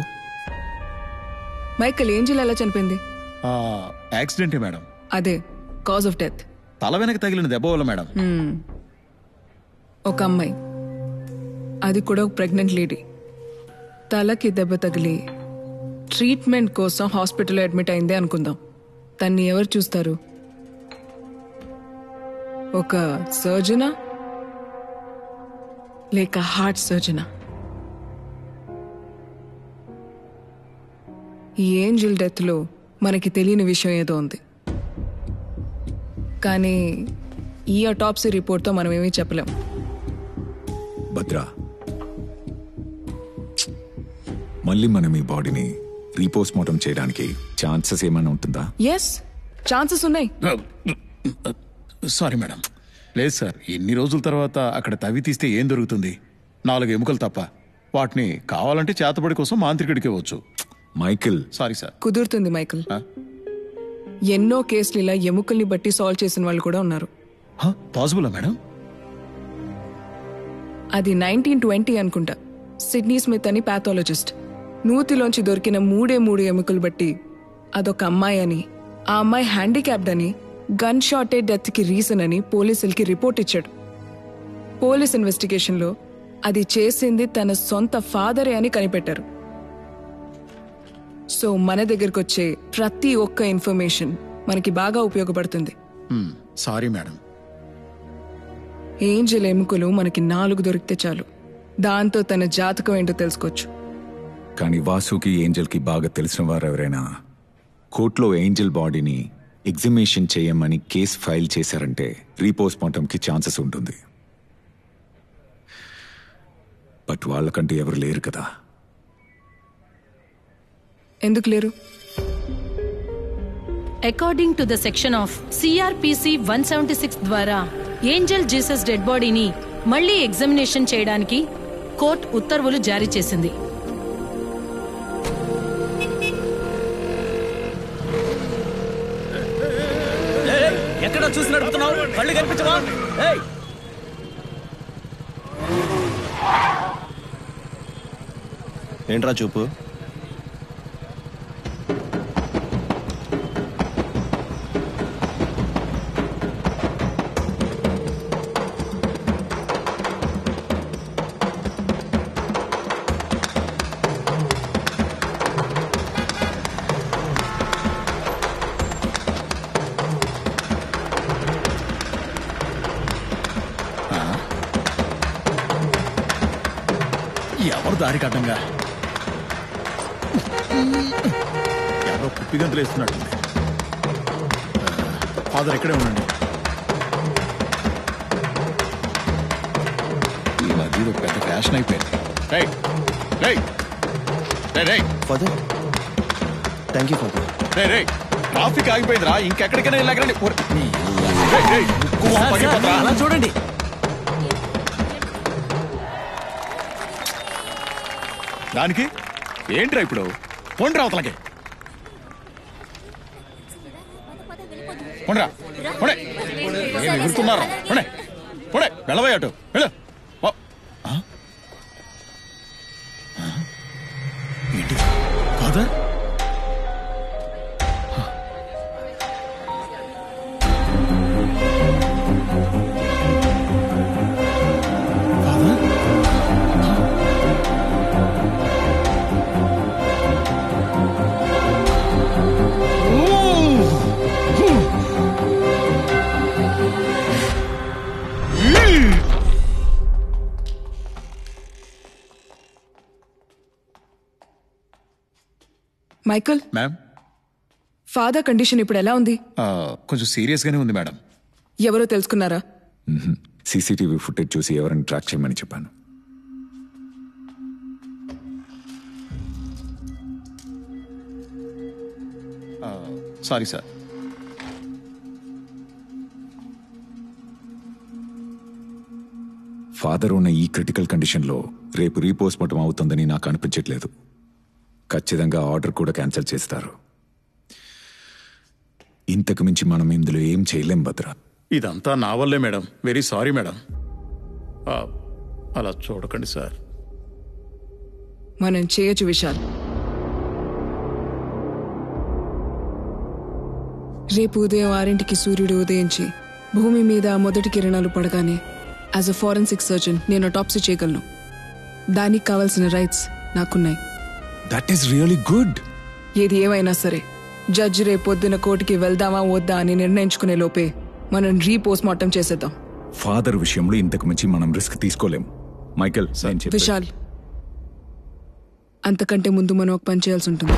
Michael, Angel ఎలా చనిపోయింది? యాక్సిడెంటే మేడం. అదే కాజ్ ఆఫ్ డెత్. తల వెనక తగిలిన దెబ్బ వల్ల మేడం. ఒక అమ్మాయి, అది కూడా ఒక ప్రెగ్నెంట్ లేడీ, తలకి దెబ్బ తగిలి ట్రీట్మెంట్ కోసం హాస్పిటల్లో అడ్మిట్ అయిందే అనుకుందాం. తన్ని ఎవరు చూస్తారు? ఒక సర్జనా లేక హార్ట్ సర్జనా? ఈ ఏంజిల్ డెత్లో మనకి తెలియని విషయం ఏదో ఉంది, కానీ ఈ అటాప్సీ రిపోర్ట్తో మనం ఏమీ చెప్పలేం. భద్రా, మళ్ళీ మనం ఈ బాడీని రీపోస్ట్ మార్టం చేయడానికి ఛాన్సెస్ ఏమైనా ఉంటుందా? ఎస్, ఛాన్సెస్ ఉన్నాయి. సారీ మేడం, లేదు సార్. ఎన్ని రోజుల తర్వాత అక్కడ తవ్వి తీస్తే ఏం దొరుకుతుంది? 4 ఎముకలు తప్ప. వాటిని కావాలంటే చేతబడి కోసం మాంత్రికుడికి ఇవ్వచ్చు. Michael, sorry sir. కుదురుతుంది మైకిల్. ఎన్నో కేసులు ఇలా ఎముకల్ని బట్టి సాల్వ్ చేసిన వాళ్ళు కూడా ఉన్నారు. పాసిబులా మేడం? అది 1920 అనుకుంటా. సిడ్నీ స్మిత్ అని పాథాలజిస్ట్ నూతిలోంచి దొరికిన 3 ఎముకలు బట్టి అదొక అమ్మాయి అని, ఆ అమ్మాయి హ్యాండిక్యాప్డ్ అని, గన్ షాటే డెత్ కి రీజన్ అని పోలీసులకి రిపోర్ట్ ఇచ్చాడు. పోలీస్ ఇన్వెస్టిగేషన్ లో అది చేసింది తన సొంత ఫాదరే అని కనిపెట్టారు. సో మన దగ్గరకు వచ్చే ప్రతి ఒక్క ఇన్ఫర్మేషన్ మనకి బాగా ఉపయోగపడుతుంది. Sorry madam. ఏంజల్ ఎముకలు మనకి 4 దొరికితే చాలు. దాంతో తన జాతకం ఏంటో తెలుసుకోవచ్చు. కానీ వాసుకి ఏంజల్కి బాగా తెలిసిన వారు ఎవరైనా కోర్టులో ఏంజల్ బాడీని ఎగ్జిబిషన్ చేయమని కేసు ఫైల్ చేశారంటే రీపోస్ట్ మార్టంకి ఛాన్సెస్ ఉంటుంది. బట్ వాళ్ళకంటే ఎవరు లేరు కదా. ఎందుకు లేరు? According to the section of CRPC 176 ద్వారా ఏంజల్ జీసస్ డెడ్ బాడీని మళ్లీ ఎగ్జామినేషన్ చేయడానికి కోర్టు ఉత్తర్వులు జారీ చేసింది. ఎక్కడ చూసి నడుపుతున్నావు? కళ్ళు కనిపించవా? ఏంట్రా చూపు? ఎవరు దారి కట్టంగా ఎవరో కుప్పి గంతులు వేస్తున్నాడు. ఫాదర్ ఎక్కడే ఉండండి. ఈ మధ్య పెద్ద ఫ్యాషన్ అయిపోయింది. Father, thank you father. Traffic ఆగిపోయిందిరా, ఇంకెక్కడికైనా వెళ్ళకండి. అలా చూడండి. దానికి ఏంట్రా ఇప్పుడు? పొండ్రా అవతలకి. పొండ్రా, పొడే. ఏం ఎగురుతున్నారు? పొడే, పొడే. వెళ్ళబోయే అటు వెళ్ళు. ఏంటి father? Michael, ma'am, father condition ఇప్పుడు ఎలా ఉంది? కొంచెం సీరియస్ గానే ఉంది మేడం. ఎవరో తెలుసుకున్నారా? CCTV ఫుటేజ్ చూసి ఎవరైనా ట్రాక్ చేయమని చెప్పాను. Sorry sir. ఫాదర్ ఉన్న ఈ క్రిటికల్ కండిషన్లో రేపు రీపోస్ట్ మార్టం అవుతుందని నాకు అనిపించట్లేదు. ఖచ్చితంగా ఆర్డర్ కూడా క్యాన్సిల్ చేస్తారు. ఇంతకు మించి మనం ఇందులో ఏం చేయలేం భద్ర. ఇదంతా నా వల్లే మేడం. Very sorry madam. అలా చూడకండి సార్. మనం చేయొచ్చు విశాల్. రేపు ఉదయం 6ంటికి సూర్యుడు ఉదయించి భూమి మీద మొదటి కిరణాలు పడగానే యాజ్ అ ఫారెన్సిక్ సర్జన్ నేను అటాప్సీ చేయగలను. దానికి కావాల్సిన రైట్స్ నాకున్నాయి. That is really good. ఏది ఏమైనా సరే జడ్జి రేపు పొద్దున కోర్టుకి వెళ్దామా వద్దా అని నిర్ణయించుకునే లోపే మనం రీపోస్ట్ మార్టం చేసేద్దాం. ఫాదర్ విషయంలో ఇంతకు మించి మనం రిస్క్ తీసుకోలేం. మైకేల్, విశాల్, అంతకంటే ముందు మనం ఒక పని చేయాల్సి ఉంటుంది.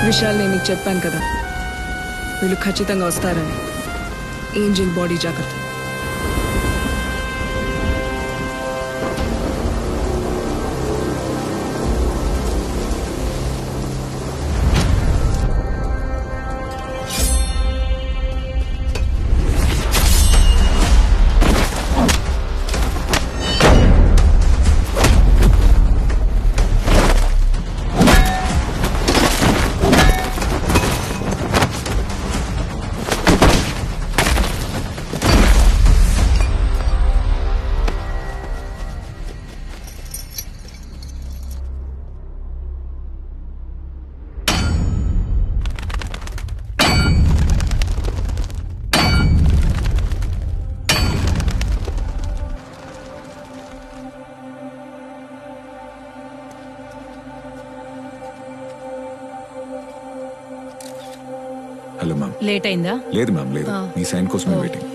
విషయాలు నేను నీకు చెప్పాను కదా, వీళ్ళు ఖచ్చితంగా వస్తారని. ఏంజల్ బాడీ జాగ్రత్త. Hello ma'am. లేట్ అయిందా? లేదు మ్యామ్, లేదు. మీ సైన్ కోసమే వెయిటింగ్.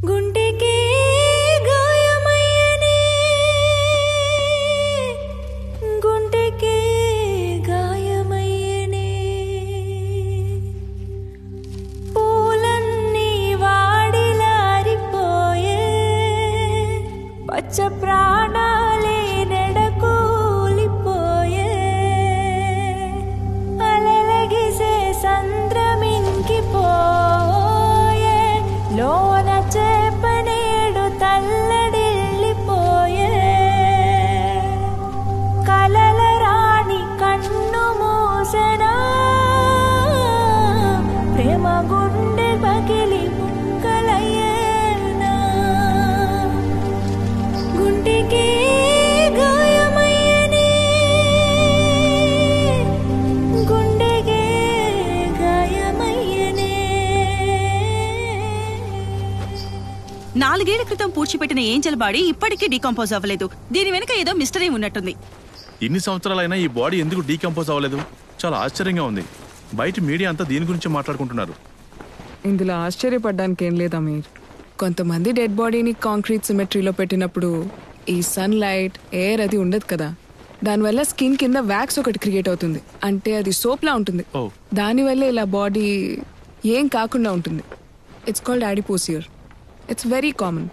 గుండెకే గాయమయ్యనే, గుండెకే గాయమయ్యనే, పూలన్నీ వాడిలారిపోయే, పచ్చ ప్రాణాలే నెడకూలిపోయే, అలలగిసే సంద్రమింకిపోయే, లోన చేపనేడు తల్లడిల్లిపోయే, కలల రాణి కన్ను మూసెనా, ప్రేమ గుండె పగిలి ముక్కలయ్యేనా, గుండెకే గాయమయ్యనే, గుండెకే గాయమయ్యనే. 4 ఏళ్ల క్రితం పూడ్చిపెట్టిన ఏంజల్ బాడీ ఇప్పటికీ డీకంపోజ్ అవ్వలేదు. దీని వెనుక ఏదో మిస్టరీ ఉన్నట్టుంది. ఇన్ని సంవత్సరాలైనా ఈ బాడీ ఎందుకు డీకంపోజ్ అవ్వలేదు? చాలా ఆశ్చర్యంగా ఉంది. బయట మీడియా అంతా దీని గురించి మాట్లాడుకుంటున్నారు. ఇందులో ఆశ్చర్యపడ్డానికి ఏం లేదా మీరు? కొంతమంది డెడ్ బాడీని కాంక్రీట్ సిమెట్రీలో పెట్టినప్పుడు ఈ సన్ లైట్, ఎయిర్ అది ఉండదు కదా, దానివల్ల స్కిన్ కింద వ్యాక్స్ ఒకటి క్రియేట్ అవుతుంది. అంటే అది సోప్లా ఉంటుంది. దానివల్ల ఇలా బాడీ ఏం కాకుండా ఉంటుంది. It's called adipocere. It's very common.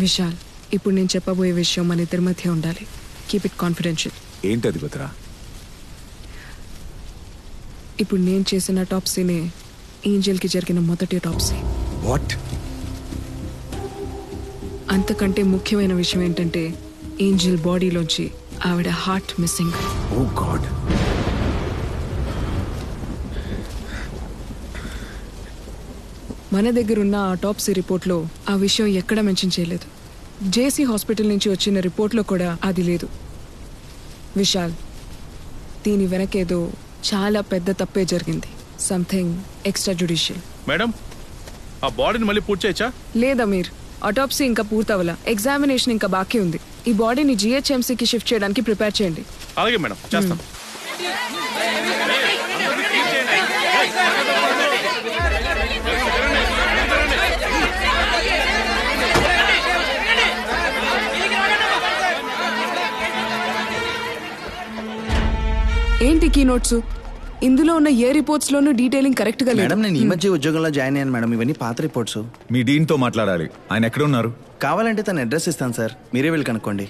Vishal, ఇప్పుడు నేను చెప్పబోయే విషయం మన ఇద్దరి మధ్య ఉండాలి. Keep it confidential. ఏంటది భద్రా? ఇప్పుడు నేను చేసిన టాప్సీనే ఏంజల్కి జరిగిన మొదటి టాప్సీ. వాట్? అంతకంటే ముఖ్యమైన విషయం ఏంటంటే ఏంజల్ బాడీలోంచి ఆవిడ హార్ట్ మిస్సింగ్. ఓ గాడ్. మన దగ్గరున్న ఆ టాప్సీ రిపోర్ట్లో ఆ విషయం ఎక్కడ మెన్షన్ చేయలేదు. జేసీ హాస్పిటల్ నుంచి వచ్చిన రిపోర్ట్లో కూడా అది లేదు. విశాల్, దీని వెనకేదో చాలా పెద్ద తప్పే జరిగింది. Something extra judicial. మేడం, ఆ బాడీని మళ్ళీ పూర్తి చేయొచ్చా? లేదా మీరు ఆటోప్సీ ఇంకా పూర్తవలా, ఎగ్జామినేషన్ ఇంకా బాకీ ఉంది. ఈ బాడీని జిహెచ్ఎంసీకి షిఫ్ట్ చేయడానికి ప్రిపేర్ చేయండి. అలాగే మేడం, చేస్తాం. ఏంటి కీ నోట్స్? ఇందులో ఉన్న ఏ రిపోర్ట్స్ లోనూ డీటెయిలింగ్ కరెక్ట్ గా లేదు. మేడం, నేను ఈ మధ్య ఉద్యోగంలో జాయిన్ అయ్యాను మేడం. ఇవన్నీ పాత రిపోర్ట్స్. మీ డీన్తో మాట్లాడాలి. ఆయన ఎక్కడ ఉన్నారు? కావాలంటే తన అడ్రస్ ఇస్తాను సార్, మీరే వెళ్ళి కనుక్కోండి.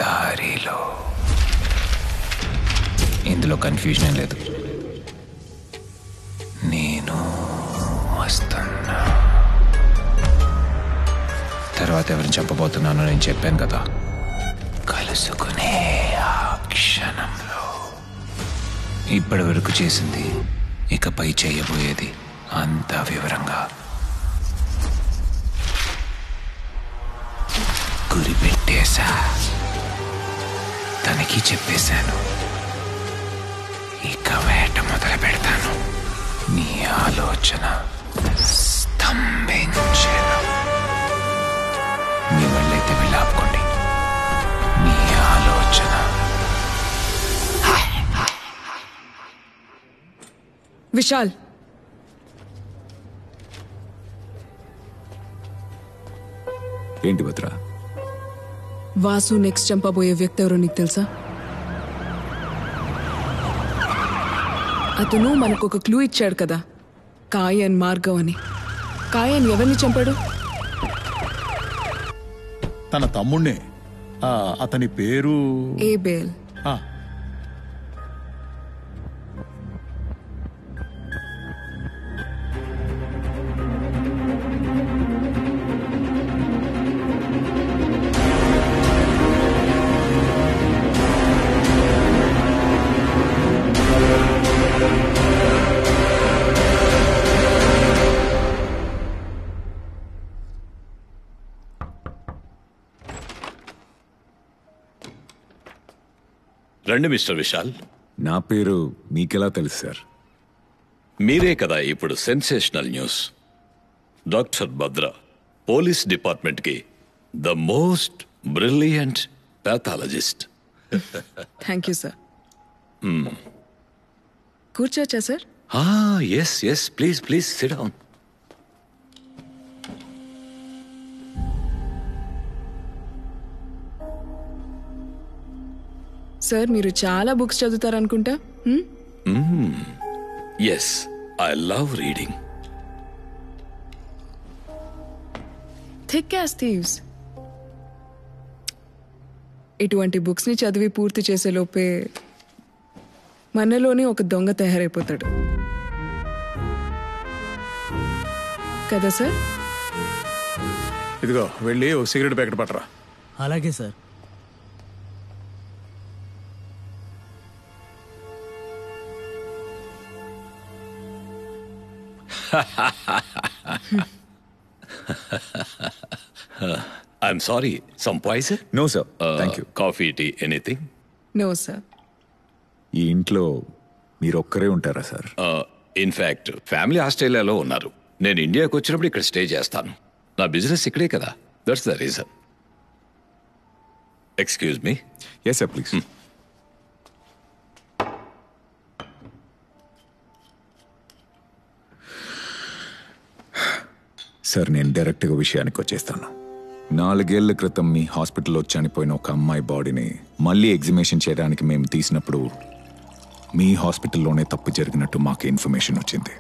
దారిలో ఇందులో కన్ఫ్యూజన్ లేదు. నేను వస్తున్నా. తర్వాత ఎవరిని చెప్పబోతున్నానో నేను చెప్పాను కదా. కలుసుకునే ఆ క్షణంలో ఇప్పటి వరకు చేసింది, ఇకపై చేయబోయేది అంత వివరంగా గురి పెట్టేశా. తనకి చెప్పేశాను. ఇక వేట మొదలు పెడతాను. నీ ఆలోచన స్తంభించెను. మీ వాళ్ళైతే వెళ్ళి ఆపుకోండి. నీ ఆలోచన. విశాల్, ఏంటి భద్ర? వాసు నెక్స్ట్ చంపబోయే వ్యక్తి ఎవరో నీకు తెలుసా? అతను మనకు ఒక క్లూ ఇచ్చాడు కదా, కాయన్ మార్గవ్ అని. కాయన్ ఎవరిని చంపాడు? తన తమ్ముణ్ణే. అతని పేరు ఏబేల్. రండి మిస్టర్ విశాల్. నా పేరు మీకెలా తెలుసు సార్? మీరే కదా ఇప్పుడు sensational news. Doctor Bhadra police department కి the most brilliant pathologist. Thank you sir. కూర్చోవచ్చా sir? Yes yes, please please sit down. Sir, మీరు చాలా బుక్స్ చదువుతారనుకుంటా. Yes, I love reading. Thick as thieves. ఇటువంటి బుక్స్ ని చదివి పూర్తి చేసే లోపే మనలోనే ఒక దొంగ తయారైపోతాడు కదా సార్? ఇదిగో వెళ్ళి ఓ సిగరెట్ ప్యాకెట్ పట్టరా. అలాగే sir. I'm sorry, some poison? No sir, thank you. Coffee, tea, anything? No sir. ఈ ఇంట్లో మీరు ఒక్కరే ఉంటారా సార్? ఇన్ఫాక్ట్ ఫ్యామిలీ ఆస్ట్రేలియాలో ఉన్నారు. నేను ఇండియాకి వచ్చినప్పుడు ఇక్కడ స్టే చేస్తాను. నా బిజినెస్ ఇక్కడే కదా, that's the reason. Excuse me. Yes sir, please. Sir, నేను డైరెక్ట్గా విషయానికి వచ్చేస్తాను. 4 ఏళ్ల క్రితం మీ హాస్పిటల్లో చనిపోయిన ఒక అమ్మాయి బాడీని మళ్ళీ ఎగ్జిబిషన్ చేయడానికి మేము తీసినప్పుడు మీ హాస్పిటల్లోనే తప్పు జరిగినట్టు మాకు ఇన్ఫర్మేషన్ వచ్చింది.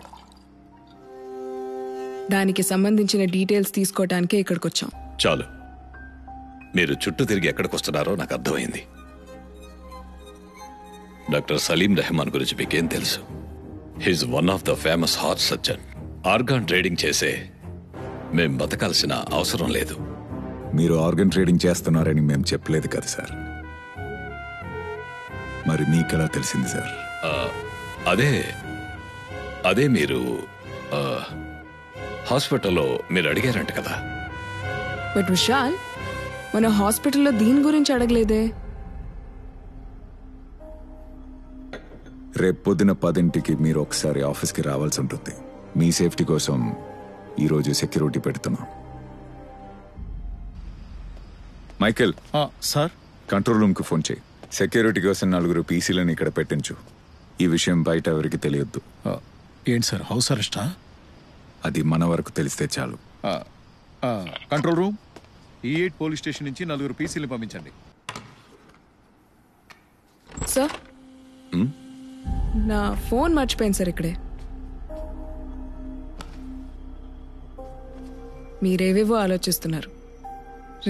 దానికి సంబంధించిన డీటెయిల్స్ తీసుకోవటానికే ఇక్కడికి వచ్చాం. చాలు, మీరు చుట్టూ తిరిగి ఎక్కడికి వస్తున్నారో నాకు అర్థమైంది. డాక్టర్ సలీం రెహమాన్ గురించి మీకేం తెలుసు? He's one of the famous heart surgeon. Organ trading చేసే మేం బతకాల్సిన అవసరం లేదు. మీరు ఆర్గన్ ట్రేడింగ్ చేస్తున్నారని మేము చెప్పలేదు కదా సార్. మరి మీకెలా తెలిసింది సార్? అదే మీరు హాస్పిటల్లో మీరు అడిగారంట కదా. బట్ విశాల్, మన హాస్పిటల్లో దీని గురించి అడగలేదే. రేపు పొద్దున 10ంటికి మీరు ఒకసారి ఆఫీస్కి రావాల్సి ఉంటుంది. మీ సేఫ్టీ కోసం ఈరోజు సెక్యూరిటీ పెడుతున్నాం. మైకేల్ సార్, కంట్రోల్ రూమ్కి ఫోన్ చేయి. సెక్యూరిటీ కోసం 4 పీసీలను ఇక్కడ పెట్టించు. ఈ విషయం బయట ఎవరికి తెలియొద్దు. ఏంటి సార్, హౌస్ అరెస్టా? అది మన వరకు తెలిస్తే చాలు. Control room, E8 police station నుంచి 4 పీసీలను పంపించండి. సార్, నా ఫోన్ మర్చిపోయింది సార్ ఇక్కడే. మీరేవేవో ఆలోచిస్తున్నారు.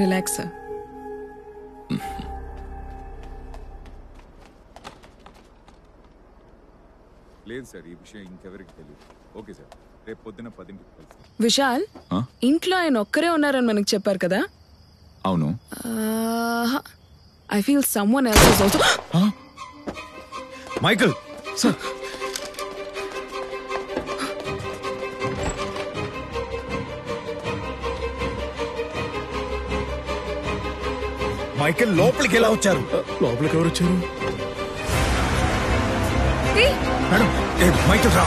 Relax sir. లేదు సార్, ఈ విషయం ఇంకెవరికి తెలియదు. ఓకే సార్, రేపు పొద్దున 10ంటికి కలిసి. విశాల్, ఇంట్లో ఆయన ఒక్కరే ఉన్నారని మనకు చెప్పారు కదా? అవును. I feel someone else is also. Michael sir, Michael లోపలికి ఎలా వచ్చారు? లోపలికి ఎవరు వచ్చారు? మేడం, మైకల్ రా.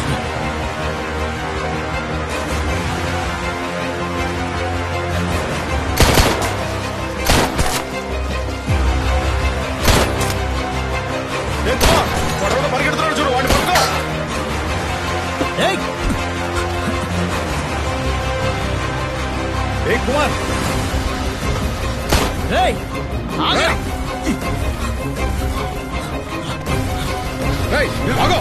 పరిగెడుతున్నాడు చూడు, వాడిని పట్టుకో. కుమార్, ఆగో.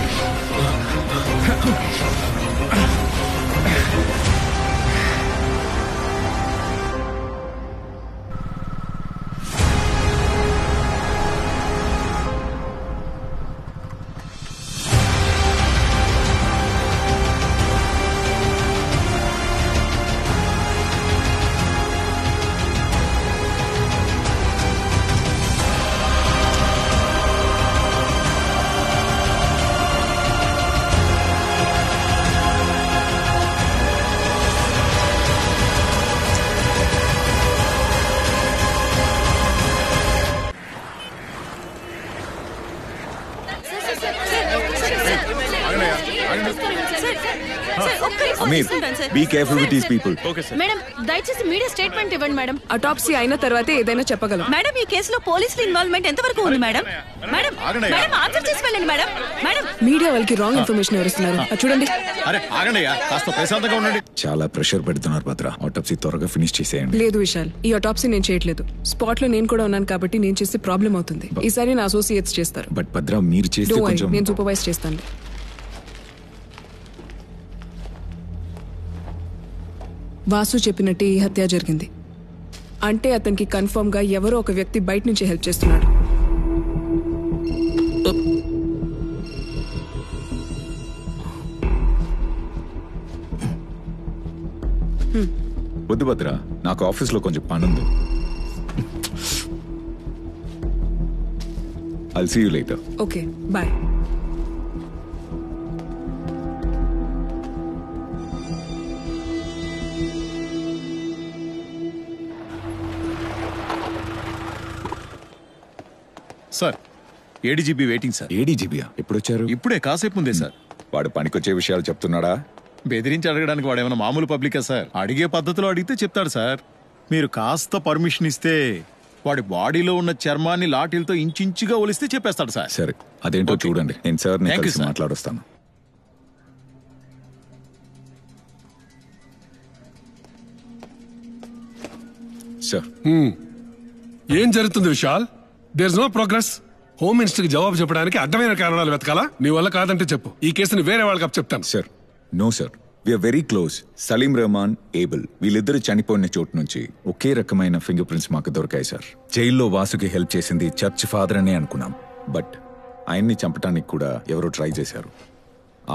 Amir, be careful with these people. Madam, దయచేసి మీడియా స్టేట్మెంట్ ఇవ్వండి మేడం. అటాప్సీ అయిన తర్వాతే ఏదైనా చెప్పగలం. మేడం, ఈ కేసులో పోలీసుల ఇన్వాల్వ్మెంట్ ఎంతవరకు ఉంది మేడం? మేడం, మేడం ఆన్సర్ చేసి వెళ్ళండి మేడం. మేడం, మీడియా వాళ్ళకి రాంగ్ ఇన్ఫర్మేషన్ ఎవరిస్తున్నారు చూడండి. అరే ఆగండి, కాస్త ప్రశాంతంగా ఉండండి. చాలా ప్రెషర్ పెడుతున్నారు భద్ర. ఆటోప్సీ త్వరగా ఫినిష్ చేసేయండి. లేదు విశాల్, ఈ అటాప్సీ నేను చేయట్లేదు. స్పాట్ లో నేను కూడా ఉన్నాను కాబట్టి నేను చేస్తే ప్రాబ్లం అవుతుంది. ఈసారి నా అసోసియేట్స్ చేస్తారు. బట్ భద్ర, మీరు చేస్తే కొంచెం. నేను సూపర్వైజ్ చేస్తాను. వాసు చెప్పినట్టే ఈ హత్య జరిగింది. అంటే అతనికి కన్ఫర్మ్ గా ఎవరో ఒక వ్యక్తి బయట నుంచి హెల్ప్ చేస్తున్నాడు. వద్దు భద్ర, నాకు ఆఫీస్లో కొంచెం పనుంది. I'll see you later. Okay, bye. Sir, ADGP waiting sir. ఏడీజీబీయా? ఎప్పుడు వచ్చారు? ఇప్పుడే, కాసేపు ముందే సార్. వాడు పనికొచ్చే విషయాలు చెప్తున్నాడా? బెదిరించి అడగడానికి వాడు ఏమైనా మామూలు పబ్లికా సార్? అడిగే పద్ధతిలో అడిగితే చెప్తాడు సార్. మీరు కాస్త పర్మిషన్ ఇస్తే వాడి బాడీలో ఉన్న చర్మాన్ని లాఠీలతో ఇంచుగా ఒలిస్తే చెప్పేస్తాడు సార్. సరే, అదేంటో చూడండి. నేను సార్ని కలిసి మాట్లాడొస్తాను. సార్, ఏం జరుగుతుంది Vishal? There is no progress. Home minister కి జవాబు చెప్పడానికి అడ్డమైన కారణాలు వెతకాలా? నీ వల్ల కాదంటే చెప్పు, ఈ కేసుని వేరే వాళ్ళకి చెప్తాను. Sir, no sir, we are very close. Salim Rehman, ఏబుల్ వీళ్ళిద్దరు చనిపోయిన చోటు నుంచి ఒకే రకమైన ఫింగర్ ప్రింట్స్ మాకు దొరికాయి సార్. జైల్లో వాసుకి హెల్ప్ చేసింది చర్చ్ ఫాదర్ అనే అనుకున్నాం. బట్ ఆయన్ని చంపడానికి కూడా ఎవరో ట్రై చేశారు.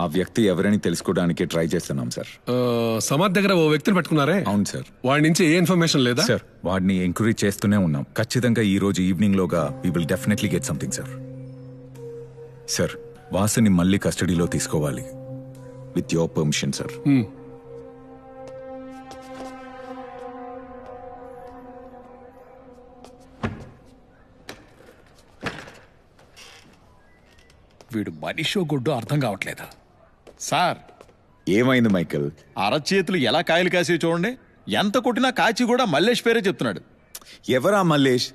ఆ వ్యక్తి ఎవరని తెలుసుకోవడానికి ట్రై చేస్తున్నాం సార్. సమాధ్ దగ్గర ఓ వ్యక్తిని పెట్టుకున్నారే? అవును సార్. వాడి నుంచి ఏ ఇన్ఫర్మేషన్ లేదా సార్? వాడిని ఎంక్వైరీ చేస్తూనే ఉన్నాం. ఖచ్చితంగా ఈ రోజు ఈవినింగ్ లోగా we will definitely get something sir. Sir, వాసుని మళ్ళీ కస్టడీలో తీసుకోవాలి. With your permission sir. వీడు మనిషో గుడ్డో అర్థం కావట్లేదు సార్. ఏమైంది మైకేల్? అరచేతులు ఎలా కాయలు కాసి చూడండి. ఎంత కొట్టినా కాచి కూడా మల్లేష్ పేరే చెప్తున్నాడు. ఎవరా మల్లేష్?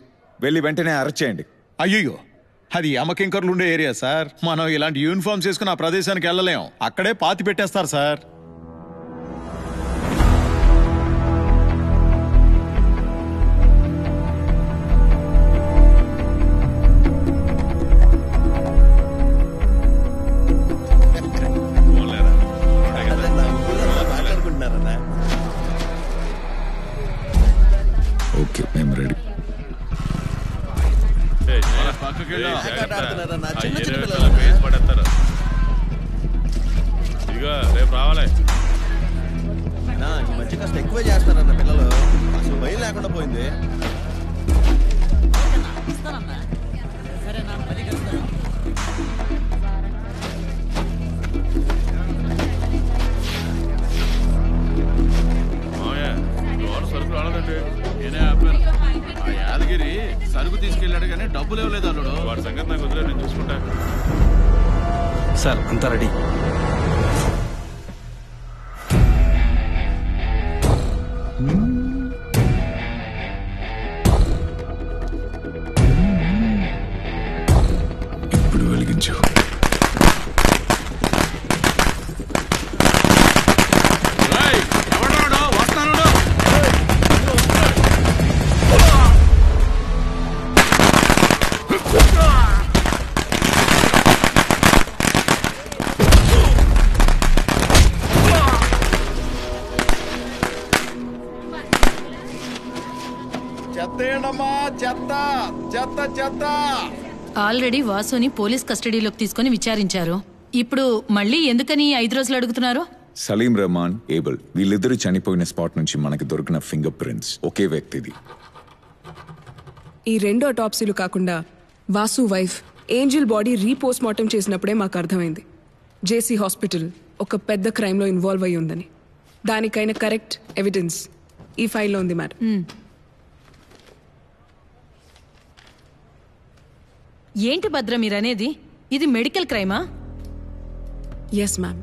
వెళ్ళి వెంటనే అరెస్ట్ చేయండి. అయ్యో, అది యమకింకర్లు ఉండే ఏరియా సార్. మనం ఇలాంటి యూనిఫామ్స్ వేసుకుని ఆ ప్రదేశానికి వెళ్ళలేం. అక్కడే పాతి పెట్టేస్తారు సార్. ఓకే, మేము రెడీ. రేపు రావాలి. ఈ మధ్య కాస్త ఎక్కువ చేస్తారన్న పిల్లలు. అసలు భయం లేకుండా పోయింది. సరుకు రాలేదండి. నేనే ఆపాను. ఆ యాదగిరి సరుకు తీసుకెళ్ళాడు కానీ డబ్బులు ఇవ్వలేదు అల్లుడు. వాడి సంగతి నాకు వదిలేదు, నేను చూసుకుంటా. సార్ అంతా రెడీ. ఇప్పుడు వెలిగించు. ఆల్రెడీ వాసుని పోలీస్ కస్టడీలోకి తీసుకుని విచారించారు. ఇప్పుడు మళ్ళీ ఎందుకని 5 రోజులు అడుగుతున్నారు? సలీం రెహమాన్, ఏబుల్ వీళ్ళిద్దరూ చనిపోయిన స్పాట్ నుంచి మనకి దొరికిన ఫింగర్ ప్రింట్స్ ఒకే వ్యక్తిది. ఈ 2 అటాప్సీలు కాకుండా Vasu wife Angel body repost mortem చేసినప్పుడే మాకు అర్థమైంది జేసీ హాస్పిటల్ ఒక పెద్ద క్రైమ్లో ఇన్వాల్వ్ అయి ఉందని. దానికైన కరెక్ట్ ఎవిడెన్స్ ఈ ఫైల్లో ఉంది మేడం. ఏంటి భద్ర మీరనేది? ఇది మెడికల్ క్రైమా? Yes ma'am.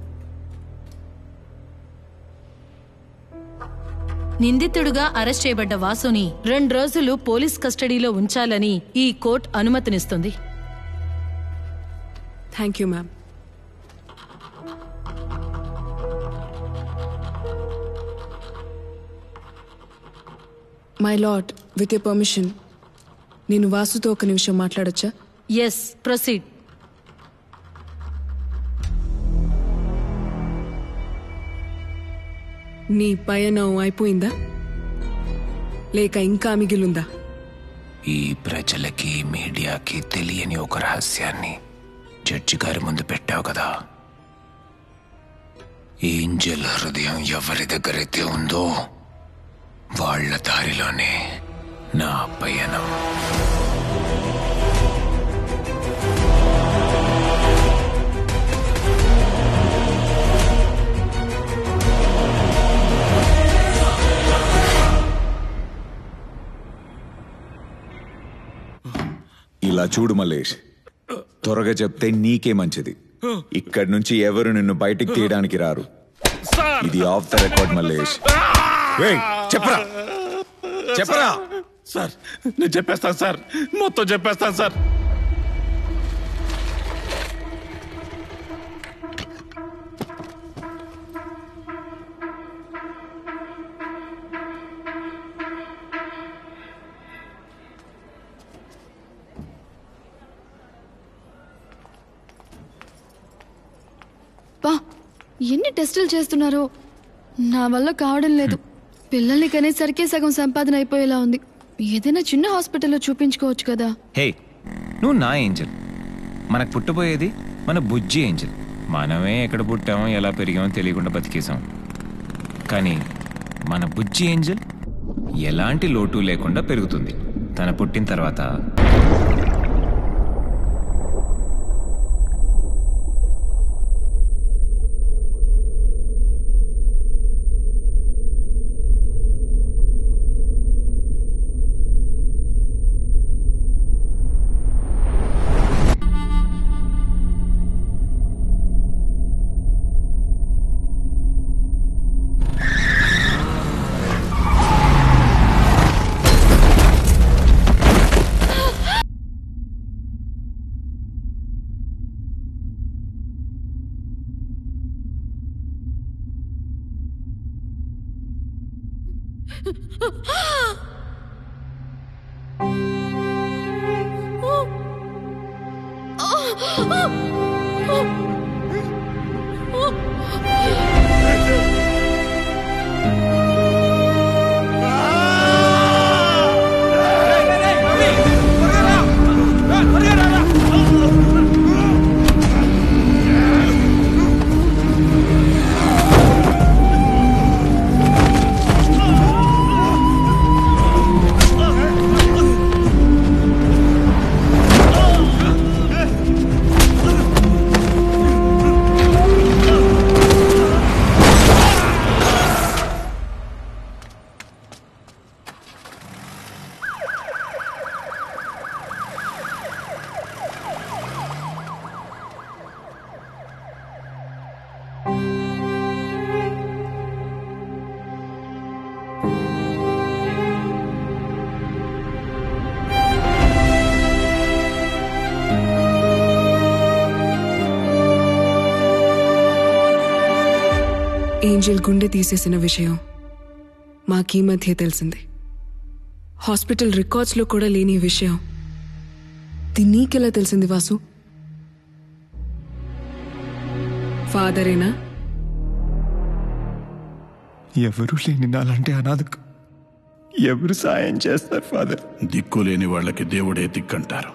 నిందితుడుగా అరెస్ట్ చేయబడ్డ వాసుని 2 రోజులు పోలీస్ కస్టడీలో ఉంచాలని ఈ కోర్టు అనుమతినిస్తుంది. Thank you ma'am. My lord, with your permission నేను వాసుతో ఒక నిమిషం మాట్లాడొచ్చా? Yes, proceed. నీ పయనం అయిపోయిందా లేక ఇంకా మిగిలిందా? ఈ ప్రజలకి మీడియాకి తెలియని ఒక రహస్యాన్ని జడ్జి గారి ముందు పెట్టావు కదా. ఏంజెల్ హృదయం ఎవరి దగ్గరైతే ఉందో వాళ్ళ దారిలోనే నా పయనం. ఇలా చూడు మల్లేష్, త్వరగా చెప్తే నీకే మంచిది. ఇక్కడి నుంచి ఎవరు నిన్ను బయటికి తీయడానికి రారు. ఇది ఆఫ్ ద రికార్డ్ మల్లేష్. చెప్పరా చెప్పరా. సార్ నేను చెప్పేస్తాను సార్, మొత్తం చెప్పేస్తాను సార్. ఎన్ని టెస్టులు చేస్తున్నారో నా వల్ల కావడం లేదు. పిల్లల్ని కనేసరికి సగం సంపాదన అయిపోయేలా ఉంది. ఏదైనా చిన్న హాస్పిటల్లో చూపించుకోవచ్చు కదా. హే, నువ్వు నా ఏంజల్. మనకు పుట్టబోయేది మన బుజ్జి ఏంజల్. మనమే ఎక్కడ పుట్టామో ఎలా పెరిగామో తెలియకుండా బతికేసాం. కానీ మన బుజ్జి ఏంజల్ ఎలాంటి లోటు లేకుండా పెరుగుతుంది. తన పుట్టిన తర్వాత ఏంజల్ గుండె తీసేసిన విషయం మాకీ మధ్య తెలిసింది. హాస్పిటల్ రికార్డ్స్లో కూడా లేని విషయం నీకెలా తెలిసింది వాసు? ఫాదరేనా? ఎవరు లేని నాలంటే అనాథకు ఎవరు సాయం చేస్తారు ఫాదర్? దిక్కులేని వాళ్ళకి దేవుడే దిక్కంటారు.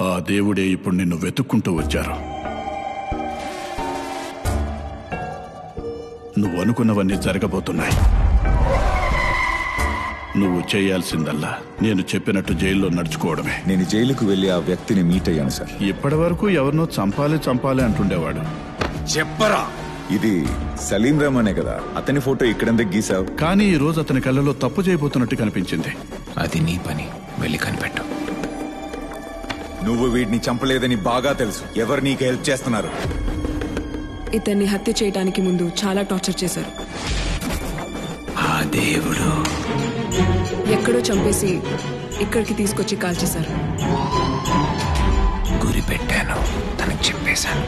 ఆ దేవుడే ఇప్పుడు నిన్ను వెతుక్కుంటూ వచ్చారు. నువ్వు అనుకున్నవన్నీ జరగబోతున్నాయి. నువ్వు చేయాల్సిందల్లా నేను చెప్పినట్టు జైల్లో నడుచుకోవడమే. నేను జైలుకు వెళ్ళి ఆ వ్యక్తిని మీట్ అయ్యాను సార్. ఇప్పటి వరకు ఎవరినో చంపాలి అంటుండేవాడు. చెప్పరా, ఇది సలీం రెహమానే కదా? అతని ఫోటో ఇక్కడందుకు గీసావు. కానీ ఈ రోజు అతని కళ్ళలో తప్పు చేయబోతున్నట్టు కనిపించింది. అది నీ పని, వెళ్ళి కనిపెట్టు. నువ్వు వీడిని చంపలేదని బాగా తెలుసు. ఎవరు నీకు హెల్ప్ చేస్తున్నారు? ఇతన్ని హత్య చేయడానికి ముందు చాలా టార్చర్ చేశారు. ఆ దేవుడు ఎక్కడో చంపేసి ఇక్కడికి తీసుకొచ్చి కాల్చేశారు. గురి పెట్టాను, తనకు చెప్పేశాను.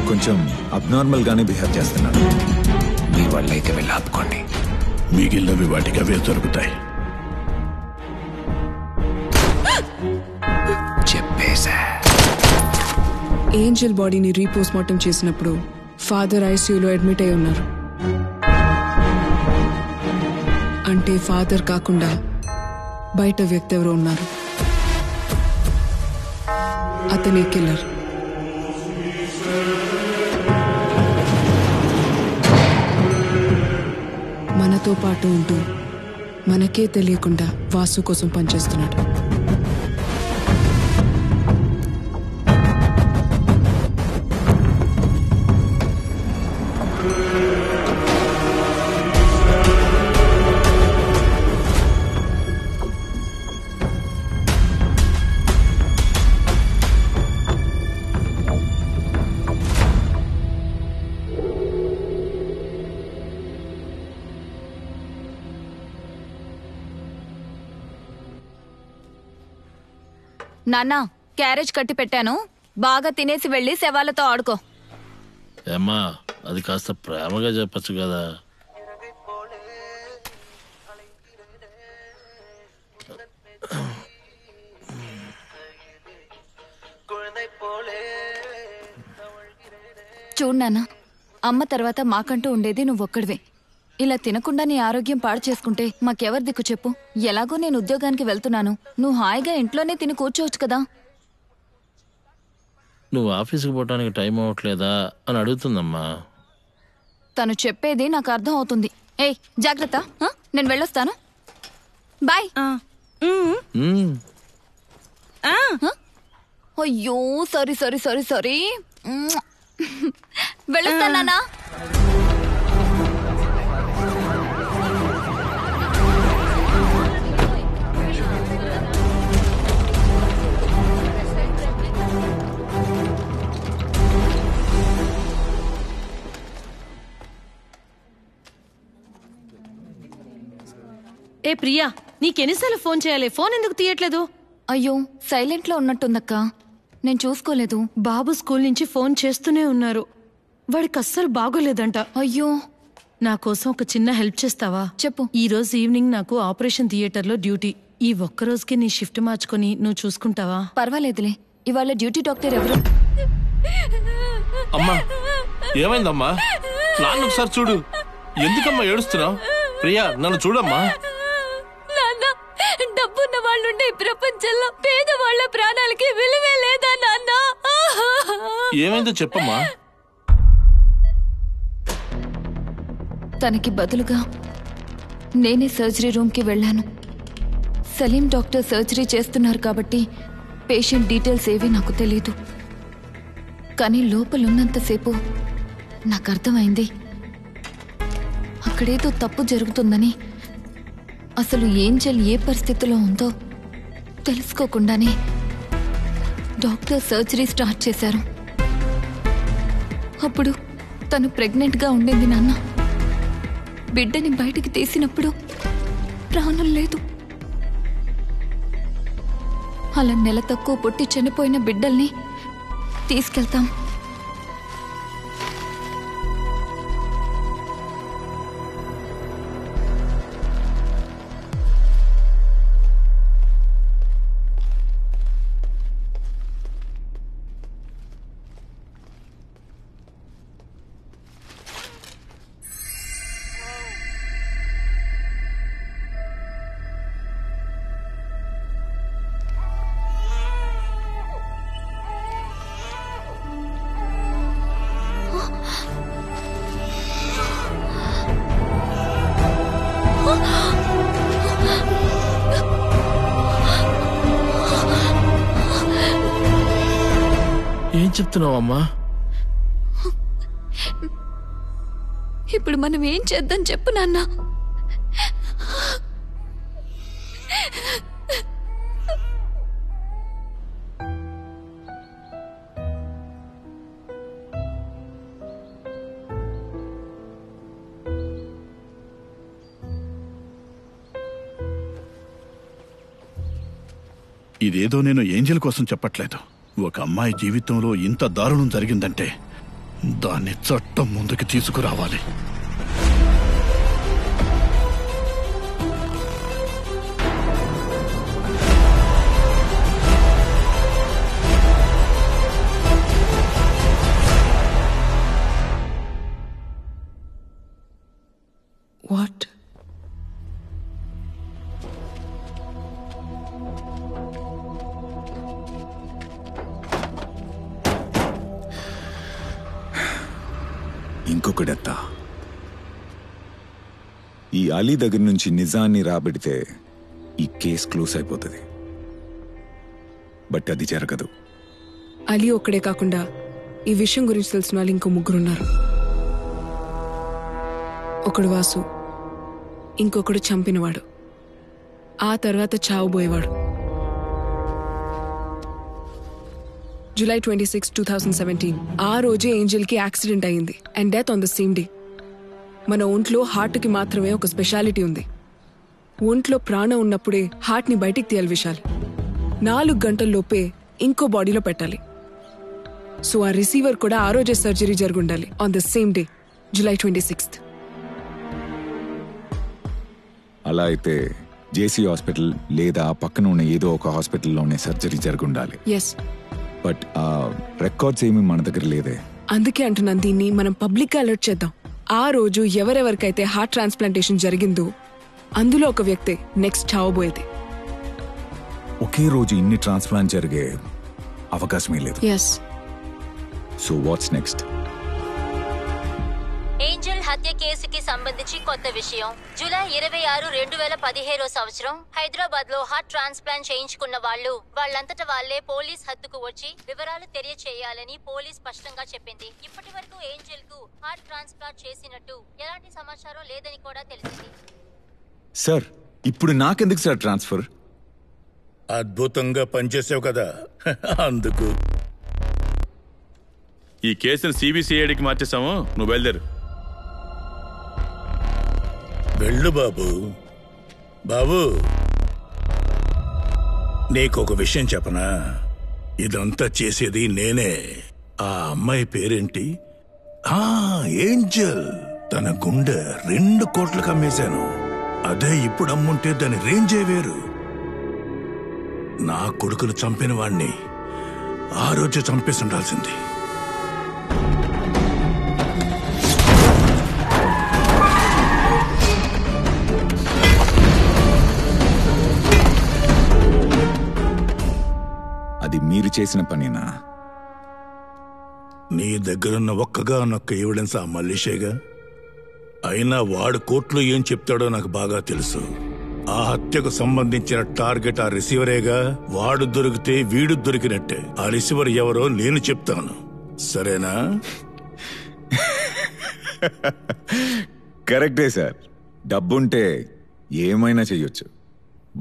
కొంచెం అబ్నార్మల్ గానే బిహేవ్ చేస్తున్నాడు. మీ వాళ్ళైతే వెళ్ళి ఆపుకోండి. మిగిలినవి వాటికి అవే జరుగుతాయి. చెప్పేశా. ఏంజల్ బాడీని రీపోస్ట్మార్టం చేసినప్పుడు ఫాదర్ ఐసీయూలో అడ్మిట్ అయి ఉన్నారు. అంటే ఫాదర్ కాకుండా బయట వ్యక్తి ఎవరో ఉన్నారు. అతనే కిల్లర్. మనతో పాటు ఉంటూ మనకే తెలియకుండా వాసు కోసం పనిచేస్తున్నాడు. నాన్నా, క్యారేజ్ కట్టి పెట్టాను. బాగా తినేసి వెళ్ళి శవాలతో ఆడుకో. ఏమ్మా, అది కాస్త ప్రేమగా చెప్పచ్చు కదా. చూడు నాన్న, అమ్మ తర్వాత మాకంటూ ఉండేది నువ్వొక్కడివే. ఇలా తినకుండా నీ ఆరోగ్యం పాడు చేసుకుంటే మాకెవరి దిక్కు చెప్పు? ఎలాగో నేను ఉద్యోగానికి వెళ్తున్నాను, నువ్వు హాయిగా ఇంట్లోనే తిని కూర్చోవచ్చు కదా. నువ్వు ఆఫీస్కి పోవడానికి టైం అవ్వట్లేదా అని అడుగుతుందమ్మా. తను చెప్పేది నాకు అర్థం అవుతుంది. ఏయ్ జాగ్రత్త, నేను వెళ్ళొస్తాను. బాయ్. అయ్యో సారీ సారీ సారీ సారీ. వెళ్ళొస్తానా? ఏ ప్రియా, నీకెన్నిసార్లు ఫోన్ చేయాలి? ఫోన్ ఎందుకు తీయట్లేదు? అయ్యో సైలెంట్ లో ఉన్నట్టుందక్క, నేను చూసుకోలేదు. బాబు స్కూల్ నుంచి ఫోన్ చేస్తూనే ఉన్నారు. వాడికి అస్సలు బాగోలేదంట. అయ్యో, నా కోసం ఒక చిన్న హెల్ప్ చేస్తావా? చెప్పు. ఈ రోజు ఈవినింగ్ నాకు ఆపరేషన్ థియేటర్లో డ్యూటీ. ఈ ఒక్కరోజుకి నీ షిఫ్ట్ మార్చుకొని నువ్వు చూసుకుంటావా? పర్వాలేదులే, ఇవాళ డ్యూటీ డాక్టర్ ఎవరు? అమ్మా ఏమైందమ్మా? నాన్న ఒకసారి చూడు. ఎందుకమ్మా ఏడుస్తున్నావు? ప్రియా నన్ను చూడమ్మా. డబ్బున్న వాళ్ళుండే ఈ ప్రపంచంలో పేదవాళ్ల ప్రాణాలకి విలువే లేదా నాన్న? ఏమైందో చెప్పమ్మా. తనకి బదులుగా నేనే సర్జరీ రూమ్కి వెళ్ళాను. సలీం డాక్టర్ సర్జరీ చేస్తున్నారు కాబట్టి పేషెంట్ డీటెయిల్స్ ఏవి నాకు తెలీదు. కానీ లోపలున్నంతసేపు నాకు అర్థమైంది అక్కడేదో తప్పు జరుగుతుందని. అసలు ఏంజెల్ ఏ పరిస్థితిలో ఉందో తెలుసుకోకుండానే డాక్టర్ సర్జరీ స్టార్ట్ చేశారు. అప్పుడు తను ప్రెగ్నెంట్గా ఉండింది నాన్న. బిడ్డని బయటికి తీసినప్పుడు ప్రాణం లేదు. అలా నెల తక్కువ పుట్టి చనిపోయిన బిడ్డల్ని తీసుకెళ్తాం. ఏం చెప్తున్నావమ్మా? ఇప్పుడు మనం ఏం చేద్దాం చెప్పు నాన్న. ఇదేదో నేను ఏంజెల్ కోసం చెప్పట్లేదు. ఒక అమ్మాయి జీవితంలో ఇంత దారుణం జరిగిందంటే దాన్ని చట్టం ముందుకు తీసుకురావాలి. వాట్? ఇంకొకడెత్తా. ఈ అలీ దగ్గర నుంచి నిజాన్ని రాబడితే ఈ కేసు క్లోజ్ అయిపోతుంది. బట్ అది జరగదు. అలీ ఒక్కడే కాకుండా ఈ విషయం గురించి తెలిసిన వాళ్ళు ఇంకో ముగ్గురున్నారు. ఒకడు వాసు, ఇంకొకడు చంపినవాడు, ఆ తర్వాత చావబోయేవాడు. July 26, 2017 ఆ రోజే ఏంజెల్ కి యాక్సిడెంట్ అయింది and death on the same day. మన ఒంట్లో హార్ట్ కి మాత్రమే ఒక స్పెషాలిటీ ఉంది. ఒంట్లో ప్రాణం ఉన్నప్పుడే హార్ట్ ని బయటికి తీయాలి విశాల్. 4 గంటల్లోపే ఇంకో బాడీలో పెట్టాలి. సో ఆ రిసీవర్ కూడా ఆ రోజే సర్జరీ జరుగుండాలి on the same day, July 26th. అలా అయితే జేసీ హాస్పిటల్ లేదా పక్కన ఉన్న ఏదో ఒక హాస్పిటల్లోనే సర్జరీ జరుగుండాలి. ఎస్. బట్ ఆ రికార్డ్స్ ఏమీ మన దగ్గర లేదే. అందుకే అంటున్నాను, దీన్ని మనం పబ్లిక్ గా అలర్ట్ చేద్దాం. ఆ రోజు ఎవరెవరికైతే హార్ట్ ట్రాన్స్ప్లాంటేషన్ జరిగిందో అందులో ఒక వ్యక్తి నెక్స్ట్ చావబోయేది. ఒకే రోజు ఇన్ని ట్రాన్స్ప్లాంట్ జరిగే అవకాశమే లేదు. So what's next? ఏంజల్ హత్య కేసుకి సంబంధించి కొత్త విషయం. జూలై 26, 2017 సంవత్సరం హైదరాబాద్ లో హార్ట్ ట్రాన్స్ప్లాంట్ చేయించుకున్న వాళ్ళంతట వాళ్లే పోలీస్ హద్దుకు వచ్చి వివరాలు తెలియచేయాలని పోలీస్ స్పష్టంగా చెప్పింది. ఇప్పటి వరకు ఏంజల్ కు హార్ట్ ట్రాన్స్ప్లాంట్ చేసినట్టు ఎలాంటి సమాచారం లేదని కూడా తెలిసింది. సార్, ఇప్పుడు నాకెందుకు సార్ ట్రాన్స్ఫర్? అద్భుతంగా పనిచేసావు కదా, అందుకు. ఈ కేసును సిబిసిఐడికి మార్చేసాము, నువ్వు బయలుదేరు. వెళ్ళు బాబు. బాబు, నీకొక విషయం చెప్పనా? ఇదంతా చేసేది నేనే. ఆ అమ్మాయి పేరేంటి? ఏంజల్. తన గుండె 2 కోట్లకు అమ్మేశాను. అదే ఇప్పుడు అమ్ముంటే దాని రేంజే వేరు. నా కొడుకును చంపిన వాణ్ణి ఆ రోజు చంపేసి ఉండాల్సింది. అది మీరు చేసిన పనేనా? నీ దగ్గరున్న ఒక్కగానొక్క ఎవిడెన్స్ ఆ మల్లేషేగా. అయినా వాడు కోర్టులో ఏం చెప్తాడో నాకు బాగా తెలుసు. ఆ హత్యకు సంబంధించిన టార్గెట్ ఆ రిసీవరేగా. వాడు దొరికితే వీడు దొరికినట్టే. ఆ రిసీవర్ ఎవరో నేను చెప్తాను, సరేనా? కరెక్టే సార్. డబ్బుంటే ఏమైనా చెయ్యొచ్చు.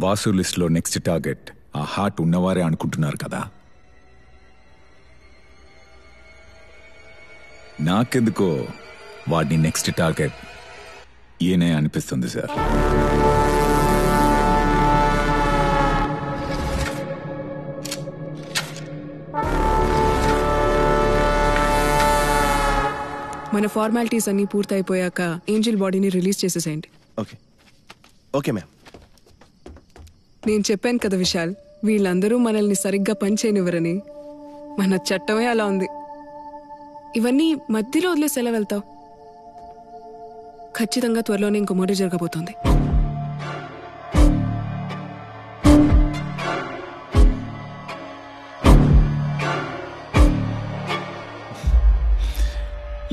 వాసు లిస్ట్లో నెక్స్ట్ టార్గెట్ ఆ హార్ట్ ఉన్నవారే అనుకుంటున్నారు కదా. నాకెందుకో వాడిని నెక్స్ట్ టార్గెట్ ఈయనే అనిపిస్తుంది సార్. మన ఫార్మాలిటీస్ అన్ని పూర్తయిపోయాక ఏంజల్ బాడీని రిలీజ్ చేసేసేయండి. Okay ma'am. నేను చెప్పాను కదా విశాల్, వీళ్ళందరూ మనల్ని సరిగ్గా పనిచేయనివ్వరని. మన చట్టమే అలా ఉంది. ఇవన్నీ మధ్యలో వదిలేసి ఎలా వెళ్తావు? ఖచ్చితంగా త్వరలోనే ఇంకో మర్డర్ జరగబోతోంది.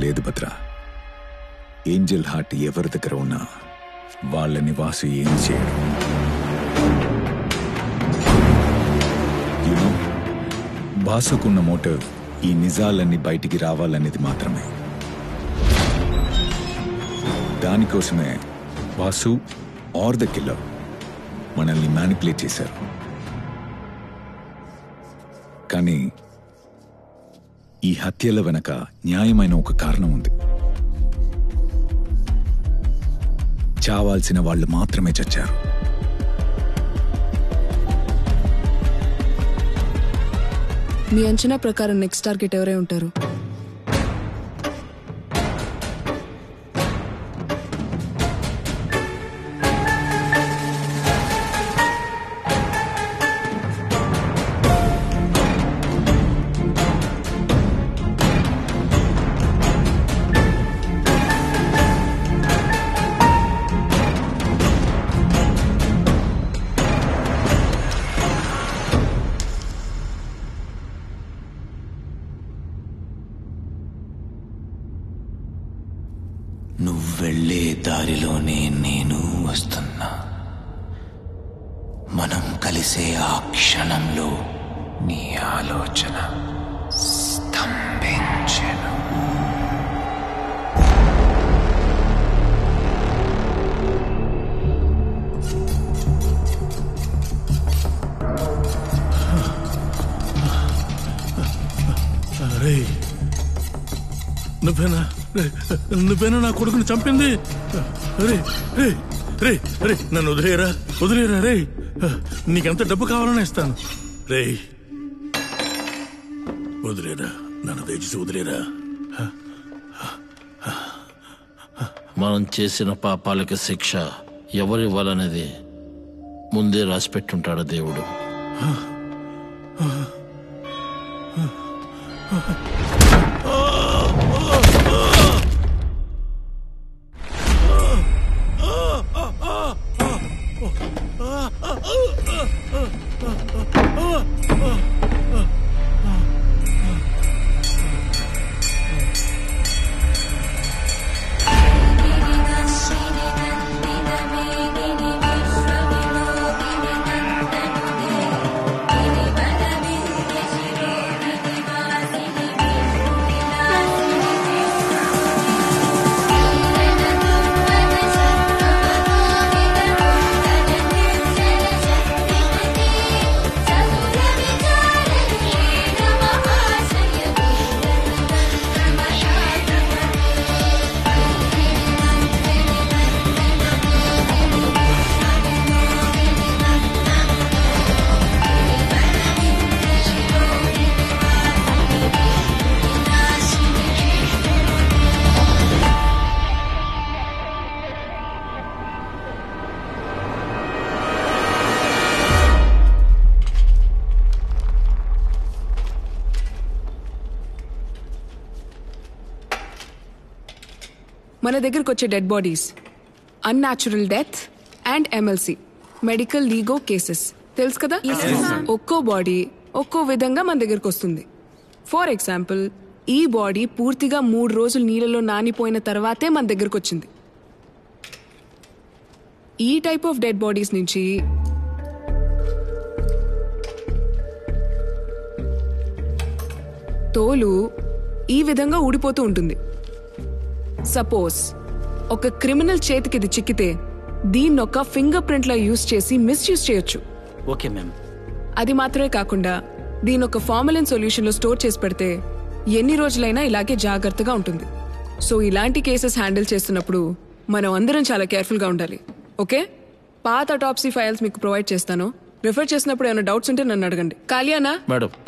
లేదు భద్ర, ఏంజల్ హార్ట్ ఎవరి దగ్గర ఉన్నా వాళ్ళని వాసు ఏం చేయడు. వాసుకున్న మోటివ్ ఈ నిజాలన్నీ బయటికి రావాలనేది మాత్రమే. దానికోసమే వాసు ఆర్ ద కిల్లర్ మనల్ని మ్యానిపులేట్ చేశారు. కానీ ఈ హత్యల వెనక న్యాయమైన ఒక కారణం ఉంది. చావాల్సిన వాళ్ళు మాత్రమే చచ్చారు. మీ అంచనా ప్రకారం నెక్స్ట్ టార్గెట్ ఎవరై ఉంటారు? నువ్వెళ్ళే దారిలోనే నేను వస్తున్నా. మనం కలిసే ఆ క్షణంలో నీ ఆలోచన స్తంభించెను. నువ్వేనా నా కొడుకుని చంపింది? రే రే రే రే నన్ను వదిలేరా, వదిలేరా రే. నీకెంత డబ్బు కావాలని ఇస్తాను రే. వదిలేరా, నన్ను దయచేసి వదిలేరా. మనం చేసిన పాపాలకి శిక్ష ఎవరివ్వాలనేది ముందే రాసి పెట్టుంటాడు దేవుడు. ఆ దగ్గరకు వచ్చే dead bodies unnatural death and MLC medical లీగో కేసెస్ తెలుసు కదా. ఒక్కో బాడీ ఒక్కో విధంగా మన దగ్గరకు వస్తుంది. ఫర్ ఎగ్జాంపుల్, ఈ బాడీ పూర్తిగా 3 రోజులు నీళ్ళలో నానిపోయిన తర్వాతే మన దగ్గరకు వచ్చింది. ఈ టైప్ ఆఫ్ డెడ్ బాడీస్ నుంచి తోలు ఈ విధంగా ఊడిపోతూ ఉంటుంది. సపోజ్ ఒక క్రిమినల్ చేతికి ఇది చిక్కితే దీన్ని ఒక ఫింగర్ ప్రింట్ లా యూజ్ చేసి మిస్యూజ్ చేయొచ్చు. Okay ma'am. అది మాత్రమే కాకుండా దీని ఒక ఫార్మలిన్ సొల్యూషన్ లో స్టోర్ చేసి పెడితే ఎన్ని రోజులైనా ఇలాగే జాగ్రత్తగా ఉంటుంది. సో ఇలాంటి కేసెస్ హ్యాండిల్ చేస్తున్నప్పుడు మనం అందరం చాలా కేర్ఫుల్ గా ఉండాలి. ఓకే, పాత అటాప్సీ ఫైల్స్ మీకు ప్రొవైడ్ చేస్తాను. రిఫర్ చేసినప్పుడు ఏమైనా డౌట్స్ ఉంటే నన్ను అడగండి. కాలియానా,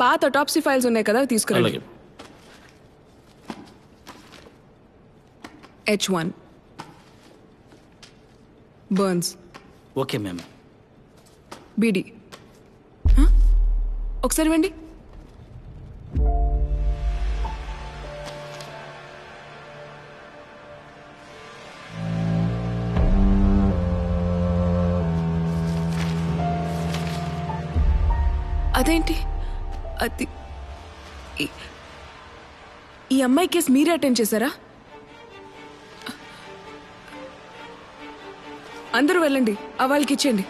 పాత అటాప్సీ ఫైల్స్ ఉన్నాయి కదా, తీసుకురండి. H1 burns. Okay ma'am. BD ఒకసారి వెండి. అదేంటి అది ఈ అమ్మాయి కేసు మీరే అటెండ్ చేశారా? అందరూ వెళ్ళండి, ఆ వాళ్ళకి ఇచ్చేయండి.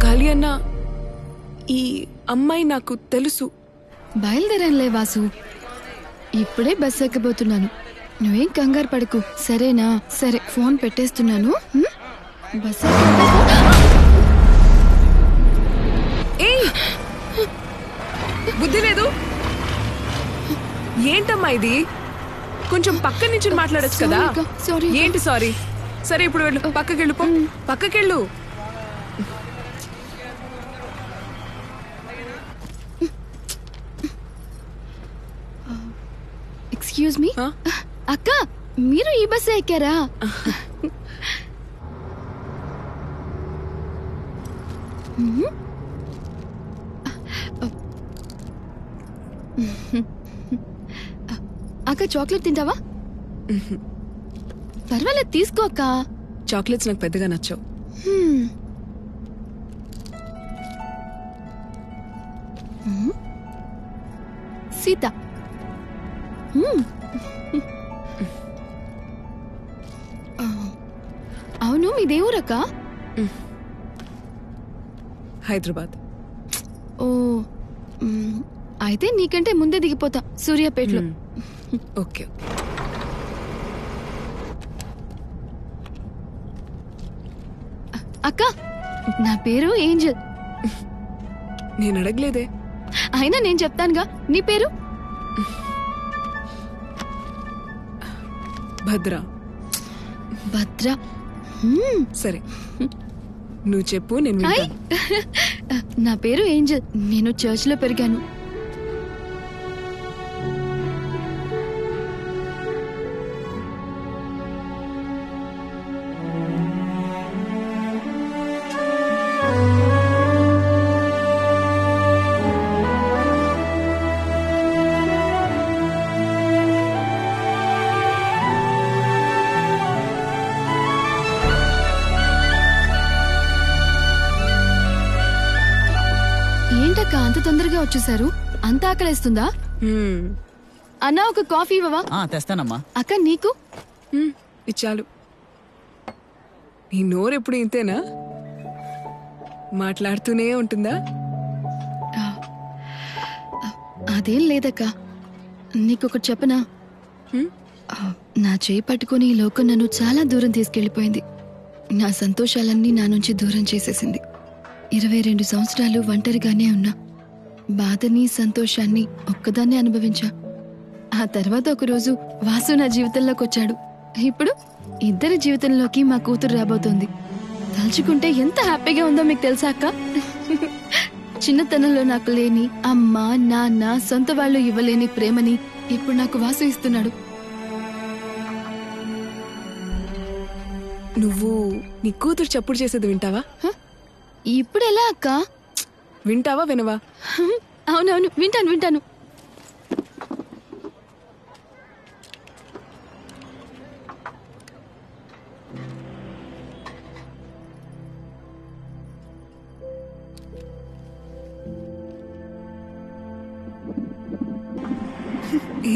కాళీయన్న, ఈ అమ్మాయి నాకు తెలుసు. బయలుదేరానులే వాసు, ఇప్పుడే బస్ ఎక్కబోతున్నాను. నువ్వేం కంగారు పడకు, సరేనా? సరే, ఫోన్ పెట్టేస్తున్నాను. బస్ ఏయ్, బుద్ధి లేదు ఏంటమ్మా ఇది? కొంచెం పక్క నుంచి మాట్లాడొచ్చు కదా. ఏంటి సారీ? సరే ఇప్పుడు వెళ్ళు, పక్కకెళ్ళు, పక్కకెళ్ళు. ఎక్స్క్యూజ్ మీ అక్క, మీరు ఈ బస్సు ఎక్కారా? అక్క, చాక్లెట్ తింటావా? పర్వాలేదు, తీసుకో అక్క. చాక్లెట్స్ నాకు పెద్దగా నచ్చవు. సీత, అవును, మీ దేవురక్క? హైదరాబాద్. ఓ, అయితే నీకంటే ముందే దిగిపోతా సూర్యాపేటలో. ఓకే. అక్క, నా పేరు ఏంజల్. నేను అడగలేదే. అయినా నేను చెప్తానుగా. నీ పేరు? భద్ర. భద్ర, సరే నువ్వు చెప్పు, నేను వింటాను. నా పేరు ఏంజల్. నేను చర్చ్ లో పెరిగాను. ఏంటక్క అంత తొందరగా వచ్చేసారు? అంత ఆకలేస్తుందా? అన్నా, ఒక కాఫీ ఇవ్వవా? తెస్తానమ్మా. అక్క, నీకు? ఇచ్చాలు. నీ నోరు ఎప్పుడు ఇంతేనా? మాట్లాడుతూనే ఉంటుందా? అదేం లేదక్క. నీకొకటి చెప్పనా? నా చేయి పట్టుకుని ఈ లోకం నన్ను చాలా దూరం తీసుకెళ్లిపోయింది. నా సంతోషాలన్నీ నా నుంచి దూరం చేసేసింది. 22 సంవత్సరాలు ఒంటరిగానే ఉన్నా. బాధని సంతోషాన్ని ఒక్కదాన్నే అనుభవించా. ఆ తర్వాత ఒకరోజు వాసు నా జీవితంలోకి వచ్చాడు. ఇప్పుడు ఇద్దరి జీవితంలోకి మా కూతురు రాబోతోంది. తలుచుకుంటే ఎంత హ్యాపీగా ఉందో మీకు తెలుసా అక్క? చిన్నతనంలో నాకు లేని అమ్మ, నాన్న, సొంత వాళ్ళు ఇవ్వలేని ప్రేమని ఇప్పుడు నాకు వాసు ఇస్తున్నాడు. నువ్వు నీ కూతురు చప్పుడు చేసేది వింటావా? ఇప్పుడు ఎలా అక్క? వింటావా వినవా? అవునవును వింటాను.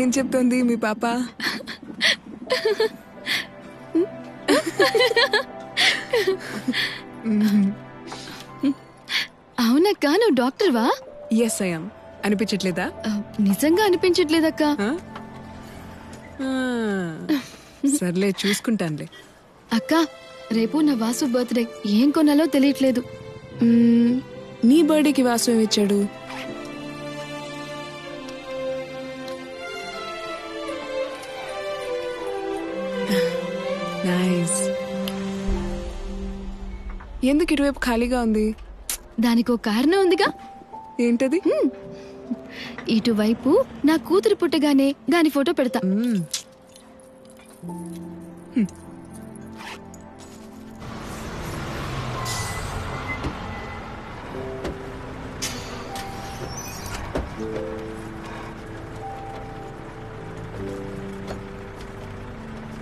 ఏం చెప్తోంది మీ పాప? అవునక్క, నువ్వు డాక్టర్వా? Yes I'm. అనిపించట్లేదా? నిజంగా అనిపించట్లేదక్క. సర్లే చూసుకుంటానులే. అక్క, రేపు నా వాసు బర్త్డే. ఏం కొనాలో తెలియట్లేదు. నీ బర్త్డేకి వాసు ఏమిచ్చాడు? నైస్. ఎందుకు ఇటువైపు ఖాళీగా ఉంది? దానికో కారణం ఉందిగా. ఏంటది? ఇటువైపు నా కూతురు పుట్టగానే దాని ఫోటో పెడతా.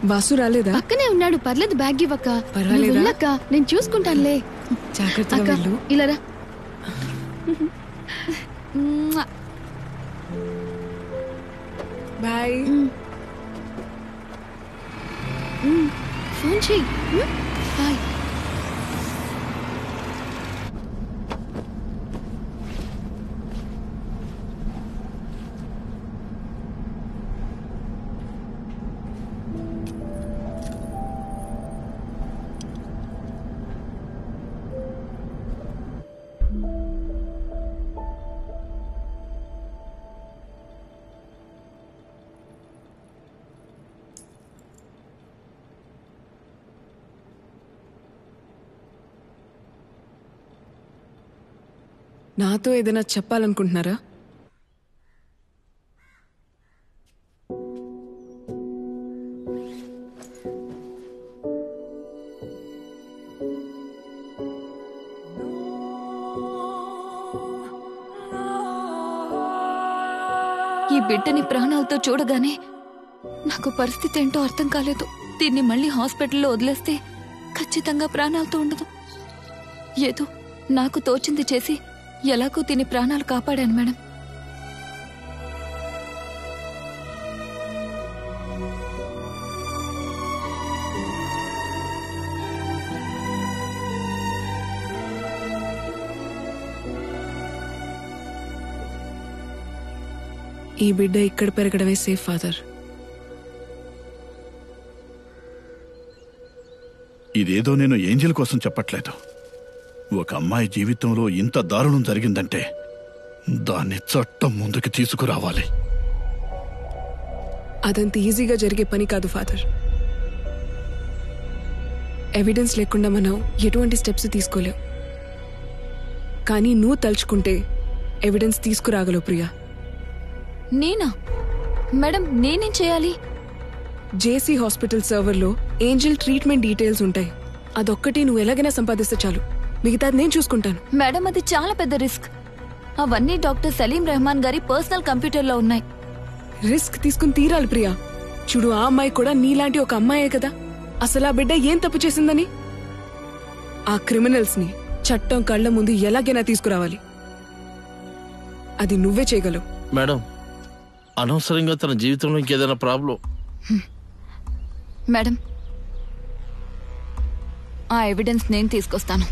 వాసు రాలేదా? పక్కనే ఉన్నాడు. పర్లేదు, బ్యాగ్ ఇవ్వక్క. పర్వాలేదా? నువ్వు వెళ్ళక్క, నేను చూసుకుంటానులే. జాగ్రత్తగా అక్క, వెళ్ళు. ఇలా రా. బాయ్. ఫోన్ చెయ్యి. బాయ్. నాతో ఏదైనా చెప్పాలనుకుంటున్నారా? ఈ బిడ్డని ప్రాణాలతో చూడగానే నాకు పరిస్థితి ఏంటో అర్థం కాలేదు. దీన్ని మళ్ళీ హాస్పిటల్లో వదిలేస్తే ఖచ్చితంగా ప్రాణాలతో ఉండదు. ఏదో నాకు తోచింది చేసి ఎలాగో దీని ప్రాణాలు కాపాడాను మేడం. ఈ బిడ్డ ఇక్కడ పెరగడమే సేఫ్ ఫాదర్. ఇదేదో నేను ఏంజెల్ కోసం చెప్పట్లేదు. ఒక అమ్మాయి జీవితంలో ఇంత దారుణం జరిగిందంటే దాన్ని చట్టం ముందుకు తీసుకురావాలి. అదంత ఈజీగా జరిగే పని కాదు ఫాదర్. ఎవిడెన్స్ లేకుండా మనం ఎటువంటి స్టెప్స్ తీసుకోలేం. కానీ నువ్వు తలుచుకుంటే ఎవిడెన్స్ తీసుకురాగలవు ప్రియా. నేనా మేడం? నేనేం చేయాలి? జేసీ హాస్పిటల్ సర్వర్లో ఏంజెల్ ట్రీట్మెంట్ డీటెయిల్స్ ఉంటాయి. అదొక్కటి నువ్వు ఎలాగైనా సంపాదిస్తే చాలు. మిగతాది నేను చూసుకుంటాను. మేడం, అది చాలా పెద్ద రిస్క్. అవన్నీ డాక్టర్ సలీం రెహమాన్ గారి పర్సనల్ కంప్యూటర్లో ఉన్నాయి. రిస్క్ తీసుకుని తీరాలి ప్రియా. చూడు, ఆ అమ్మాయి కూడా నీలాంటి ఒక అమ్మాయే కదా. అసలు ఆ బిడ్డ ఏం తప్పు చేసిందని? ఆ క్రిమినల్స్ ని చట్టం కళ్ల ముందు ఎలాగైనా తీసుకురావాలి. అది నువ్వే చేయగలవు. మేడం, అనవసరంగా తన జీవితంలో ఇంకేదైనా ప్రాబ్లం. మేడం, ఆ ఎవిడెన్స్ నేను తీసుకొస్తాను.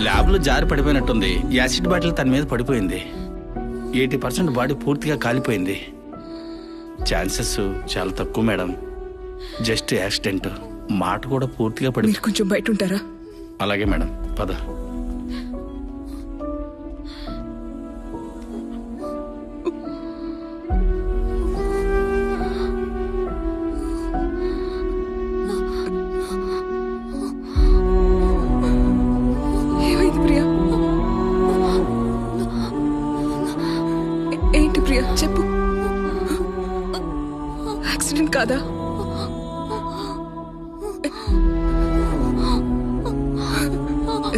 ల్యాబ్ లో జారి పడిపోయినట్టుంది. యాసిడ్ బాటిల్ తన మీద పడిపోయింది. 80% బాడీ పూర్తిగా కాలిపోయింది. ఛాన్సెస్ చాలా తక్కువ మేడం. Just accident. మాట కూడా పూర్తిగా పడి. మీరు కొంచెం బయట ఉంటారా? అలాగే మేడం, పద. ఏమైంది ప్రియా? ఏంటి ప్రియా చెప్పు. యాక్సిడెంట్ కాదా?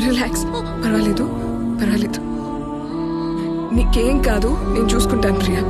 రిలాక్స్, పర్వాలేదు పర్వాలేదు, నీకేం కాదు, నేను చూసుకుంటాను Priya.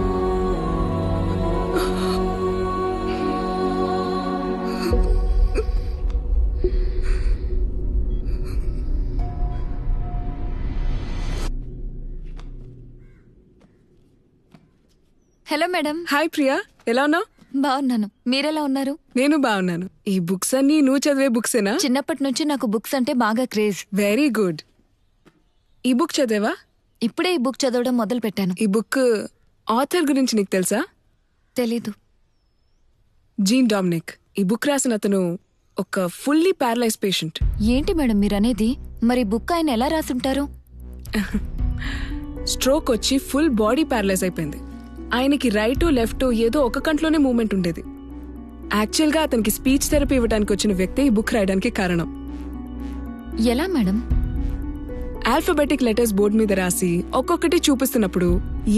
Hello madam. Hi Priya, ఎలా ఉన్నావు? బాగున్నాను, మీరెలా ఉన్నారు? నేను బాగున్నాను. ఈ బుక్స్ అన్ని నువ్వు చదివే బుక్సేనా? చిన్నప్పటి నుంచి నాకు బుక్స్ అంటే బాగా క్రేజ్. Very good. ఈ బుక్ చదివా? ఇప్పుడే ఈ బుక్ చదవడం మొదలు పెట్టాను. ఈ బుక్ ఆథర్ గురించి నీకు తెలుసా? తెలీదు. Gene Dominic. ఈ బుక్ రాసిన అతను ఒక ఫుల్లీ ప్యారలైజ్ పేషెంట్. ఏంటి మేడం మీరనేది? మరి బుక్ ఆయన ఎలా రాసుంటారు? స్ట్రోక్ వచ్చి ఫుల్ బాడీ ప్యారలైజ్ అయిపోయింది. ఆయనకి రైట్ లెఫ్ట్ ఏదో ఒక కంట్లోనే మూవ్మెంట్ ఉండేది. యాక్చువల్ గా అతనికి స్పీచ్ థెరపీ ఇవ్వడానికి వచ్చిన వ్యక్తి ఈ బుక్ రాయడానికి కారణం. ఎలా మేడం? ఆల్ఫాబెటిక్ లెటర్స్ బోర్డు మీద రాసి ఒక్కొక్కటి చూపిస్తున్నప్పుడు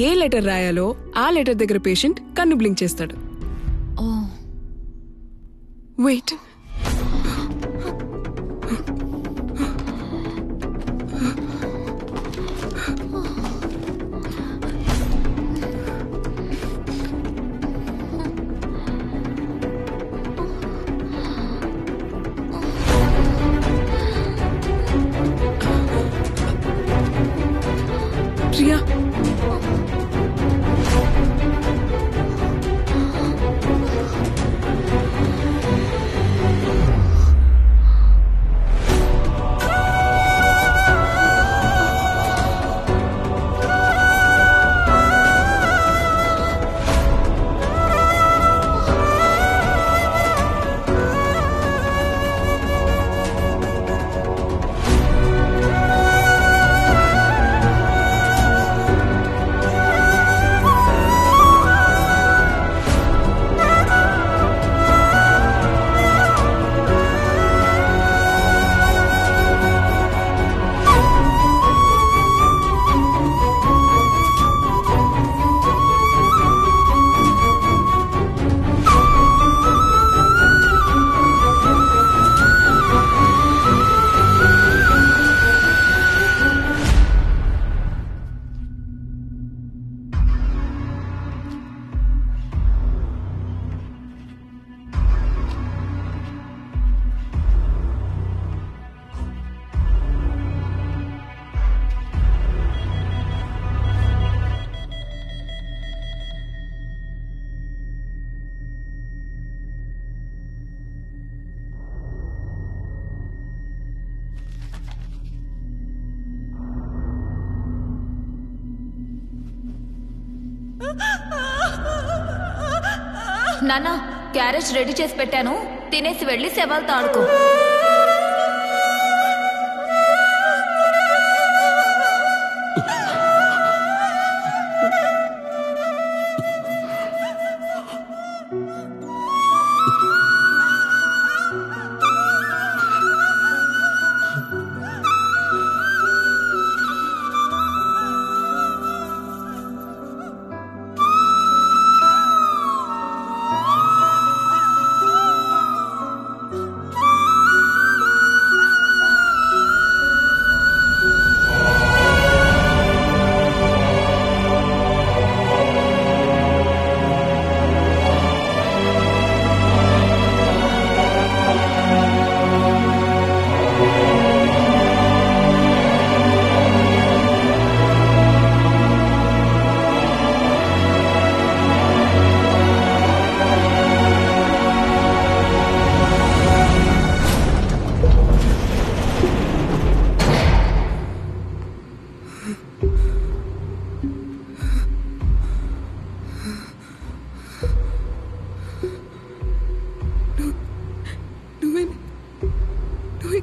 ఏ లెటర్ రాయాలో ఆ లెటర్ దగ్గర పేషెంట్ కన్ను బ్లింక్ చేస్తాడు. వెయిట్, ప్రియా నాన్న, క్యారేజ్ రెడీ చేసి పెట్టాను, తినేసి వెళ్ళి శవాలతో ఆడుకో.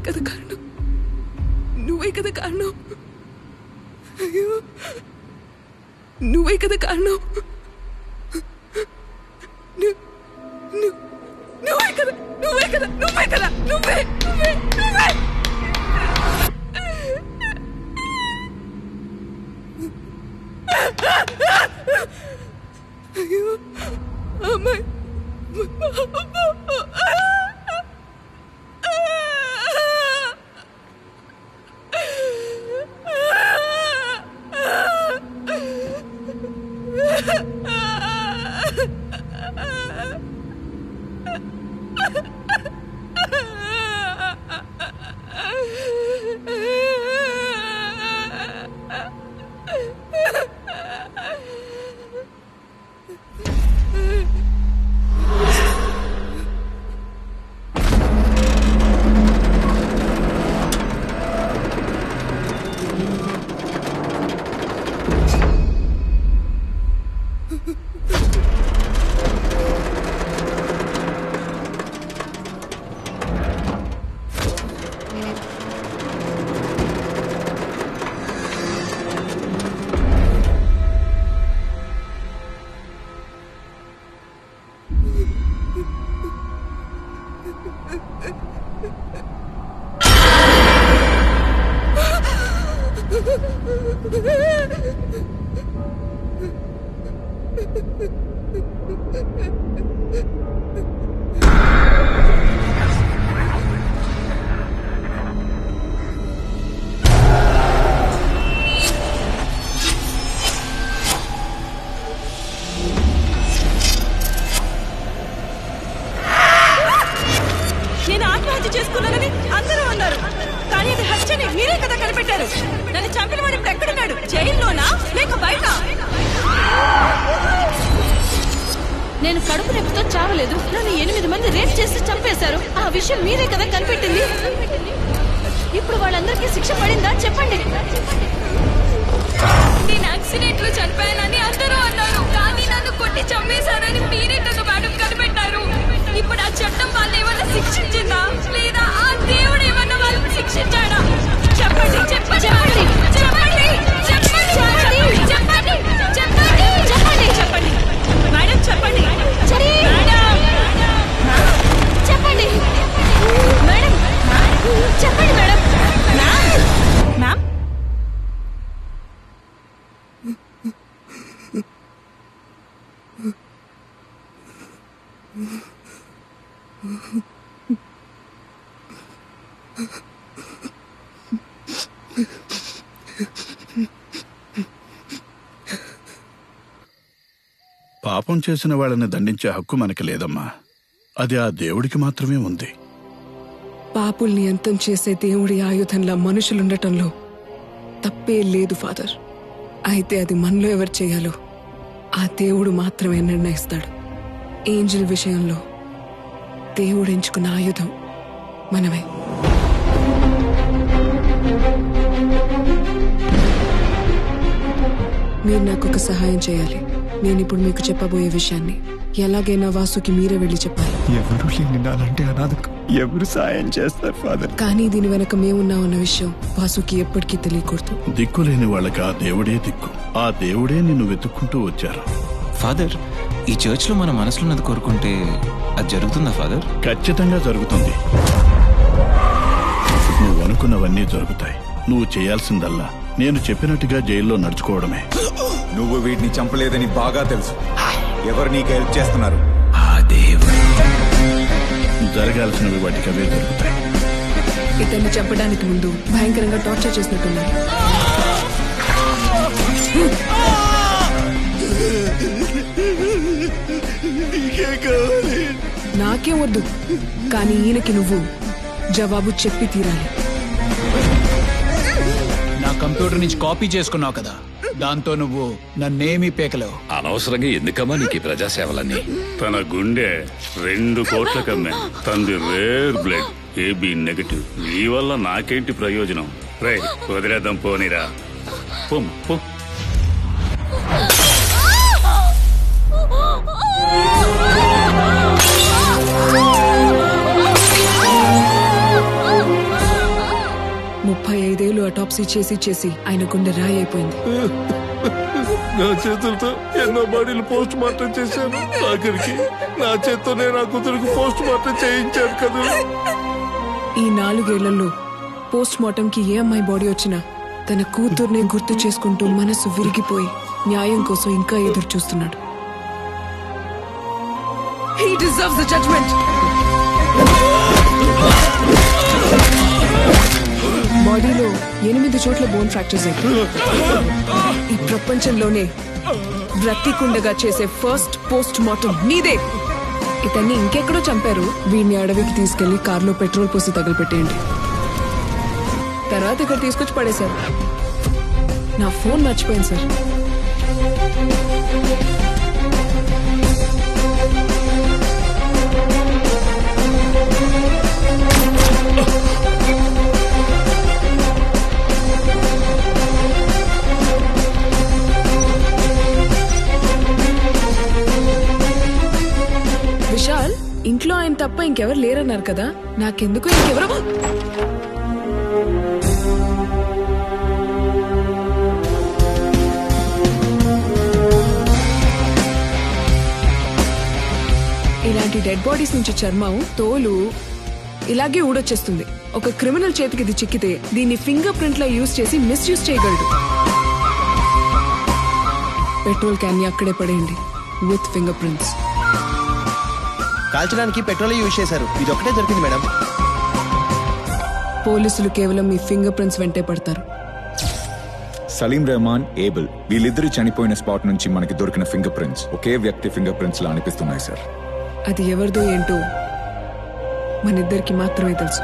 కదా కారణం, నువ్వే కదా కారణం, అయ్యో నువ్వే కదా కారణం, నువ్వే కదా నువ్వే కదా నువ్వే కదా నువ్వే నువ్వే నువ్వే అయ్యో అమ్మాయి నేను ఆత్మహత్య చేసుకున్నానని అందరూ అన్నారు, కానీ అది హత్యని మీరే కదా కనిపెట్టారు. నన్ను చంపిన వాడు ఇప్పుడు ఎక్కడున్నాడు? జైల్లోనా లేక బయట? నేను కడుపు నొప్పితో చావలేదు, నన్ను 8 మంది రేప్ చేసి చంపేశారు. ఆ విషయం మీరే కదా కనిపెట్టింది. ఇప్పుడు వాళ్ళందరికీ శిక్ష పడిందా చెప్పండి. నేను యాక్సిడెంట్ లో చనిపోయానని అందరూ అన్నారు, కానీ నన్ను కొట్టి చంపేశారని మీరే కదా మేడం కనిపెట్టారు. ఇప్పుడు ఆ చట్టం వాళ్ళు ఏమన్నా శిక్షించిందా లేదా ఆ దేవుడు ఏమన్నా వాళ్ళని శిక్షించాడా? చెప్పండి చెప్పండి చెప్పండి చెప్పండి చెప్పండి చెప్పండి చెప్పండి చెప్పండి చెప్పండి మేడం చెప్పండి చెప్పండి మేడం చెప్పండి మేడం. మ్యామ్ పాపం చేసిన వాళ్ళని దండించే హక్కు మనకి లేదమ్మా, అది ఆ దేవుడికి మాత్రమే ఉంది. పాపుల్ని అంతం చేసే దేవుడి ఆయుధంలా మనుషులుండటంలో తప్పే లేదు ఫాదర్. అయితే అది మనలో ఎవరు చేయాలో ఆ దేవుడు మాత్రమే నిర్ణయిస్తాడు. ఏంజల్ విషయంలో దేవుడు ఎంచుకున్న ఆయుధం మనమే. మీరు నాకు ఒక సహాయం చేయాలి. నేను ఇప్పుడు మీకు చెప్పబోయే విషయాన్ని ఎలాగైనా వాసుకి మీరే వెళ్ళి చెప్పాలి. ఎవరు లేని నాలంటే అనాథకు ఎవరు సాయం చేస్తారు ఫాదర్? కానీ దీని వెనక మేమున్నామన్న విషయం వాసుకి ఎప్పటికీ తెలియకూడదు. దిక్కులేని వాళ్ళకి ఆ దేవుడే దిక్కు. ఆ దేవుడే నిన్ను వెతుక్కుంటూ వచ్చారు. ఫాదర్, ఈ చర్చ్ లో మన మనసులో ఉన్నది కోరుకుంటే అది జరుగుతుందా ఫాదర్? ఖచ్చితంగా జరుగుతుంది. నువ్వు అనుకున్నవన్నీ జరుగుతాయి. నువ్వు చేయాల్సిందల్లా నేను చెప్పినట్టుగా జైల్లో నడుచుకోవడమే. నువ్వు వీటిని చంపలేదని బాగా తెలుసు. ఎవరు నీకు హెల్ప్ చేస్తున్నారు? జరగాల్సినవి వాటికి అవే జరుగుతాయి. ఇతన్ని చంపడానికి ముందు భయంకరంగా టార్చర్ చేసినట్టున్నారు. నాకేం వద్దు, కానీ ఈయనకి నువ్వు జవాబు చెప్పి తీరాలి. నా కంప్యూటర్ నుంచి కాపీ చేసుకున్నావు కదా, దాంతో నువ్వు నన్నేమీ పేకలేవు. అనవసరంగా ఎందుకమ్మా నీకు ప్రజాసేవలన్నీ? తన గుండె 2 కోట్ల కమ్మే, తంది రేర్ బ్లడ్ AB నెగటివ్. నీ వల్ల నాకేంటి ప్రయోజనం? రే వదిలేద్దాం పోనీరా. పో. చేసి చేసి చేసి ఆయన గుండె రాయి అయిపోయింది. నా చేతులతో ఎన్నో బాడీలు పోస్ట్ మార్టం చేశాను. ఆఖరికి నా చేత్తోనే నా కూతురికి పోస్ట్ మార్టం చేయించాను కదా. ఈ 4 ఏళ్లలో పోస్ట్ మార్టం కి ఏ అమ్మాయి బాడీ వచ్చినా తన కూతుర్నే గుర్తు చేసుకుంటూ మనసు విరిగిపోయి న్యాయం కోసం ఇంకా ఎదురు చూస్తున్నాడు. He deserves the judgment. బాడీలో 8 చోట్ల బోన్ ఫ్రాక్చర్స్ అయ్యాయి. ఈ ప్రపంచంలోనే బ్రతికుండగా చేసే ఫస్ట్ పోస్ట్ మార్టం నీదే. ఇతన్ని ఇంకెక్కడో చంపారు. వీడిని అడవికి తీసుకెళ్లి కార్లో పెట్రోల్ పోసి తగలపెట్టేయండి. తర్వాత ఇక్కడ తీసుకొచ్చి పడేశారు. నా ఫోన్ మర్చిపోయింది సార్. విశాల్, ఇంట్లో ఆయన తప్ప ఇంకెవరు లేరన్నారు కదా, నాకెందుకు ఇంకెవరో. ఇలాంటి డెడ్ బాడీస్ నుంచి చర్మం, తోలు ఇలాగే ఊడొచ్చేస్తుంది. ఒక క్రిమినల్ చేతికి ఇది చిక్కితే దీన్ని ఫింగర్ ప్రింట్ లా యూజ్ చేసి మిస్యూజ్ చేయగలడు. పెట్రోల్ క్యాన్ ని అక్కడే పడేయండి విత్ ఫింగర్ ప్రింట్స్. కాల్చడానికి పెట్రోల్ యూజ్ చేశారు. ఇది ఒకటే దొరికింది మేడం. పోలీసులు కేవలం మీ ఫింగర్ ప్రింట్స్ వెంటే పడతారు. సలీం రెహమాన్, ఏబుల్ వీళ్ళిద్దరూ చనిపోయిన స్పాట్ నుంచి మనకి దొరికిన ఫింగర్ ప్రింట్స్ ఒకే వ్యక్తి ఫింగర్ ప్రింట్స్ లా అనిపిస్తున్నాయి సార్. అది ఎవరిదో ఏంటో మనిద్దరికి మాత్రమే తెలుసు.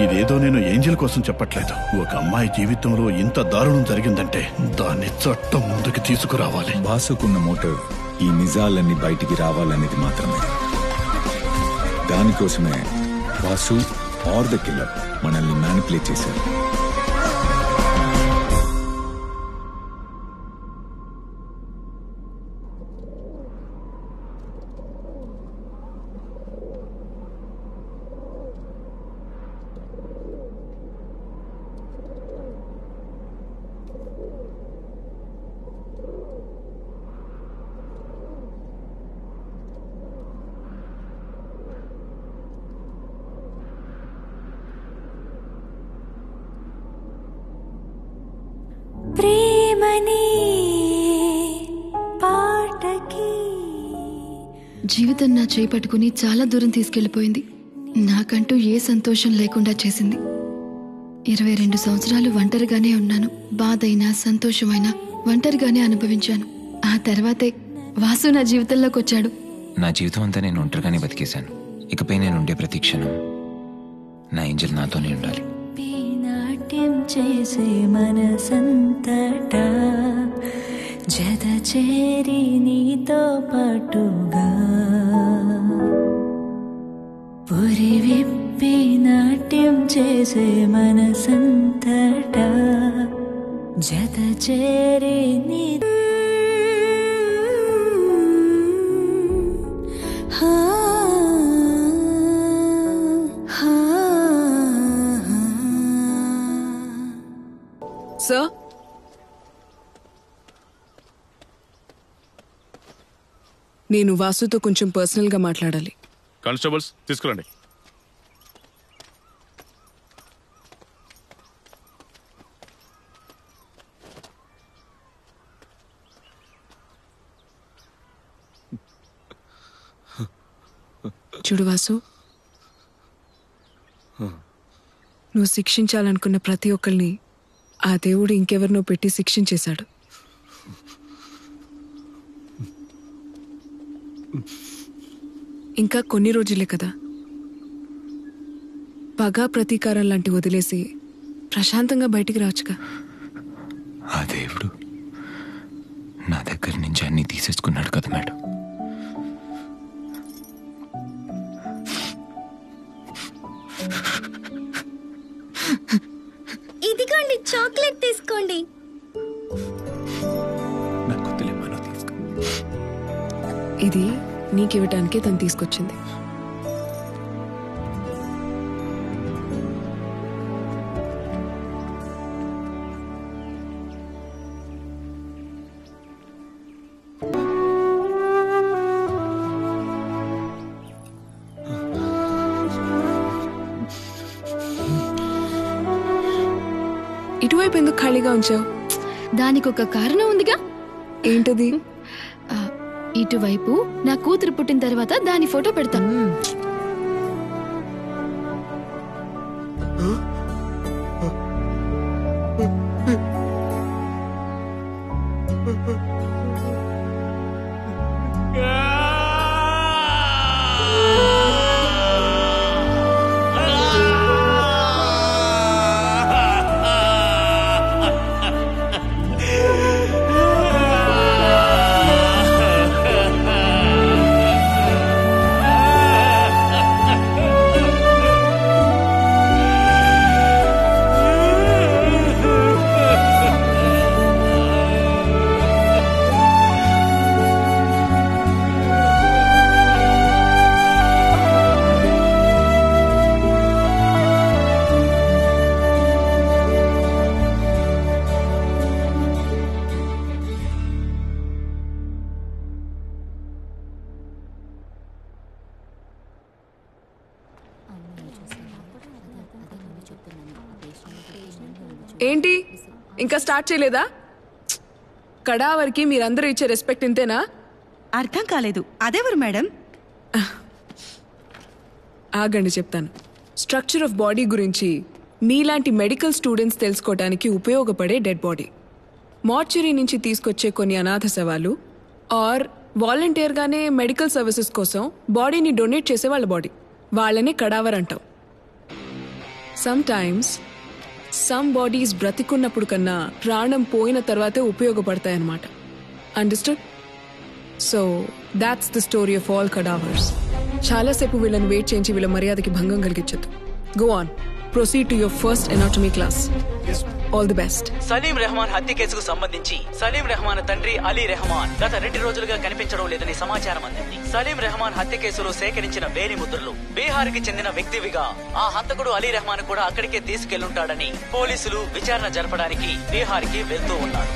ఇదేదో నేను ఏంజల్ కోసం చెప్పట్లేదు. ఒక అమ్మాయి జీవితంలో ఇంత దారుణం జరిగిందంటే దాన్ని చట్టం ముందుకు తీసుకురావాలి. బాసుకున్న మోటివ్ ఈ నిజాలన్నీ బయటికి రావాలనేది మాత్రమే. దానికోసమే వాసు ఆర్ ద కిల్లర్ మనల్ని మ్యానిపులేట్ చేశారు. జీవితం నా చేయి పట్టుకుని చాలా దూరం తీసుకెళ్లిపోయింది. నాకంటూ ఏ సంతోషం లేకుండా చేసింది. 22 సంవత్సరాలు ఒంటరిగానే ఉన్నాను. బాధైనా సంతోషమైనా ఒంటరిగానే అనుభవించాను. ఆ తర్వాతే వాసు నా జీవితంలోకి వచ్చాడు. నా జీవితం అంతా నేను ఒంటరిగానే బతికేశాను. ఇకపై నేను ఉండే ప్రతి క్షణం నా ఏంజల్ నాతోనే ఉండాలి. నాట్యం చేసే మనసంతటా జత చేరి నీతో పాటుగా పురి విప్పి నాట్యం చేసే మనసంతటా జత చేరి నీ సార్, నేను వాసుతో కొంచెం పర్సనల్ గా మాట్లాడాలి. కానిస్టేబుల్స్ తీసుకురండి. చూడు వాసు, నువ్వు శిక్షించాలనుకున్న ప్రతి ఒక్కరిని ఆ దేవుడు ఇంకెవరినో పెట్టి శిక్షించేశాడు. ఇంకా కొన్ని రోజులే కదా. పగా ప్రతీకారం లాంటి వదిలేసి ప్రశాంతంగా బయటికి రావచ్చుగా. ఆ దేవుడు నా దగ్గర నుంచి అన్ని తీసేసుకున్నాడు కదా మేడం. ఇదిగోండి చాక్లెట్ తీసుకోండి. ఇది నీకివ్వటానికే తను తీసుకొచ్చింది. ఇటువైపు ఎందుకు ఖాళీగా ఉంచావు? దానికి ఒక కారణం ఉందిగా. ఏంటది? ఇటువైపు నా కూతురు పుట్టిన తర్వాత దాని ఫోటో పెడతా. ఏంటి ఇంకా స్టార్ట్ చేయలేదా? కడావరికి మీరందరూ ఇచ్చే రెస్పెక్ట్ ఇంతేనా? అర్థం కాలేదు. అదెవరు మేడం? ఆగండి చెప్తాను. స్ట్రక్చర్ ఆఫ్ బాడీ గురించి మీలాంటి మెడికల్ స్టూడెంట్స్ తెలుసుకోవడానికి ఉపయోగపడే డెడ్ బాడీ, మార్చురీ నుంచి తీసుకొచ్చే కొన్ని అనాథ శవాలు, ఆర్ వాలంటీర్గానే మెడికల్ సర్వీసెస్ కోసం బాడీని డొనేట్ చేసే వాళ్ళ బాడీ, వాళ్ళనే కడావర్ అంటాం. సమ్ బాడీస్ బ్రతికున్నప్పుడు కన్నా ప్రాణం పోయిన తర్వాతే ఉపయోగపడతాయన్నమాట. Understood? So that's the story of all cadavers. చాలాసేపు వీళ్ళని వెయిట్ చేయించి వీళ్ళ మర్యాదకి భంగం కలిగించద్దు. Go on, proceed to your first anatomy class. All the best. Salim Rehman హత్య కేసుకు సంబంధించి సలీం రెహమాన్ తండ్రి అలీ రెహమాన్ గత 2 రోజులుగా కనిపించడం లేదని సమాచారం అందింది. సలీం రెహమాన్ హత్య కేసులో సేకరించిన వేలి ముద్రలు బీహార్ కి చెందిన వ్యక్తివిగా ఆ హంతకుడు అలీ రెహమాన్ కూడా అక్కడికే తీసుకెళ్లుంటాడని పోలీసులు విచారణ జరపడానికి బీహార్ కి వెళ్తూ ఉన్నారు.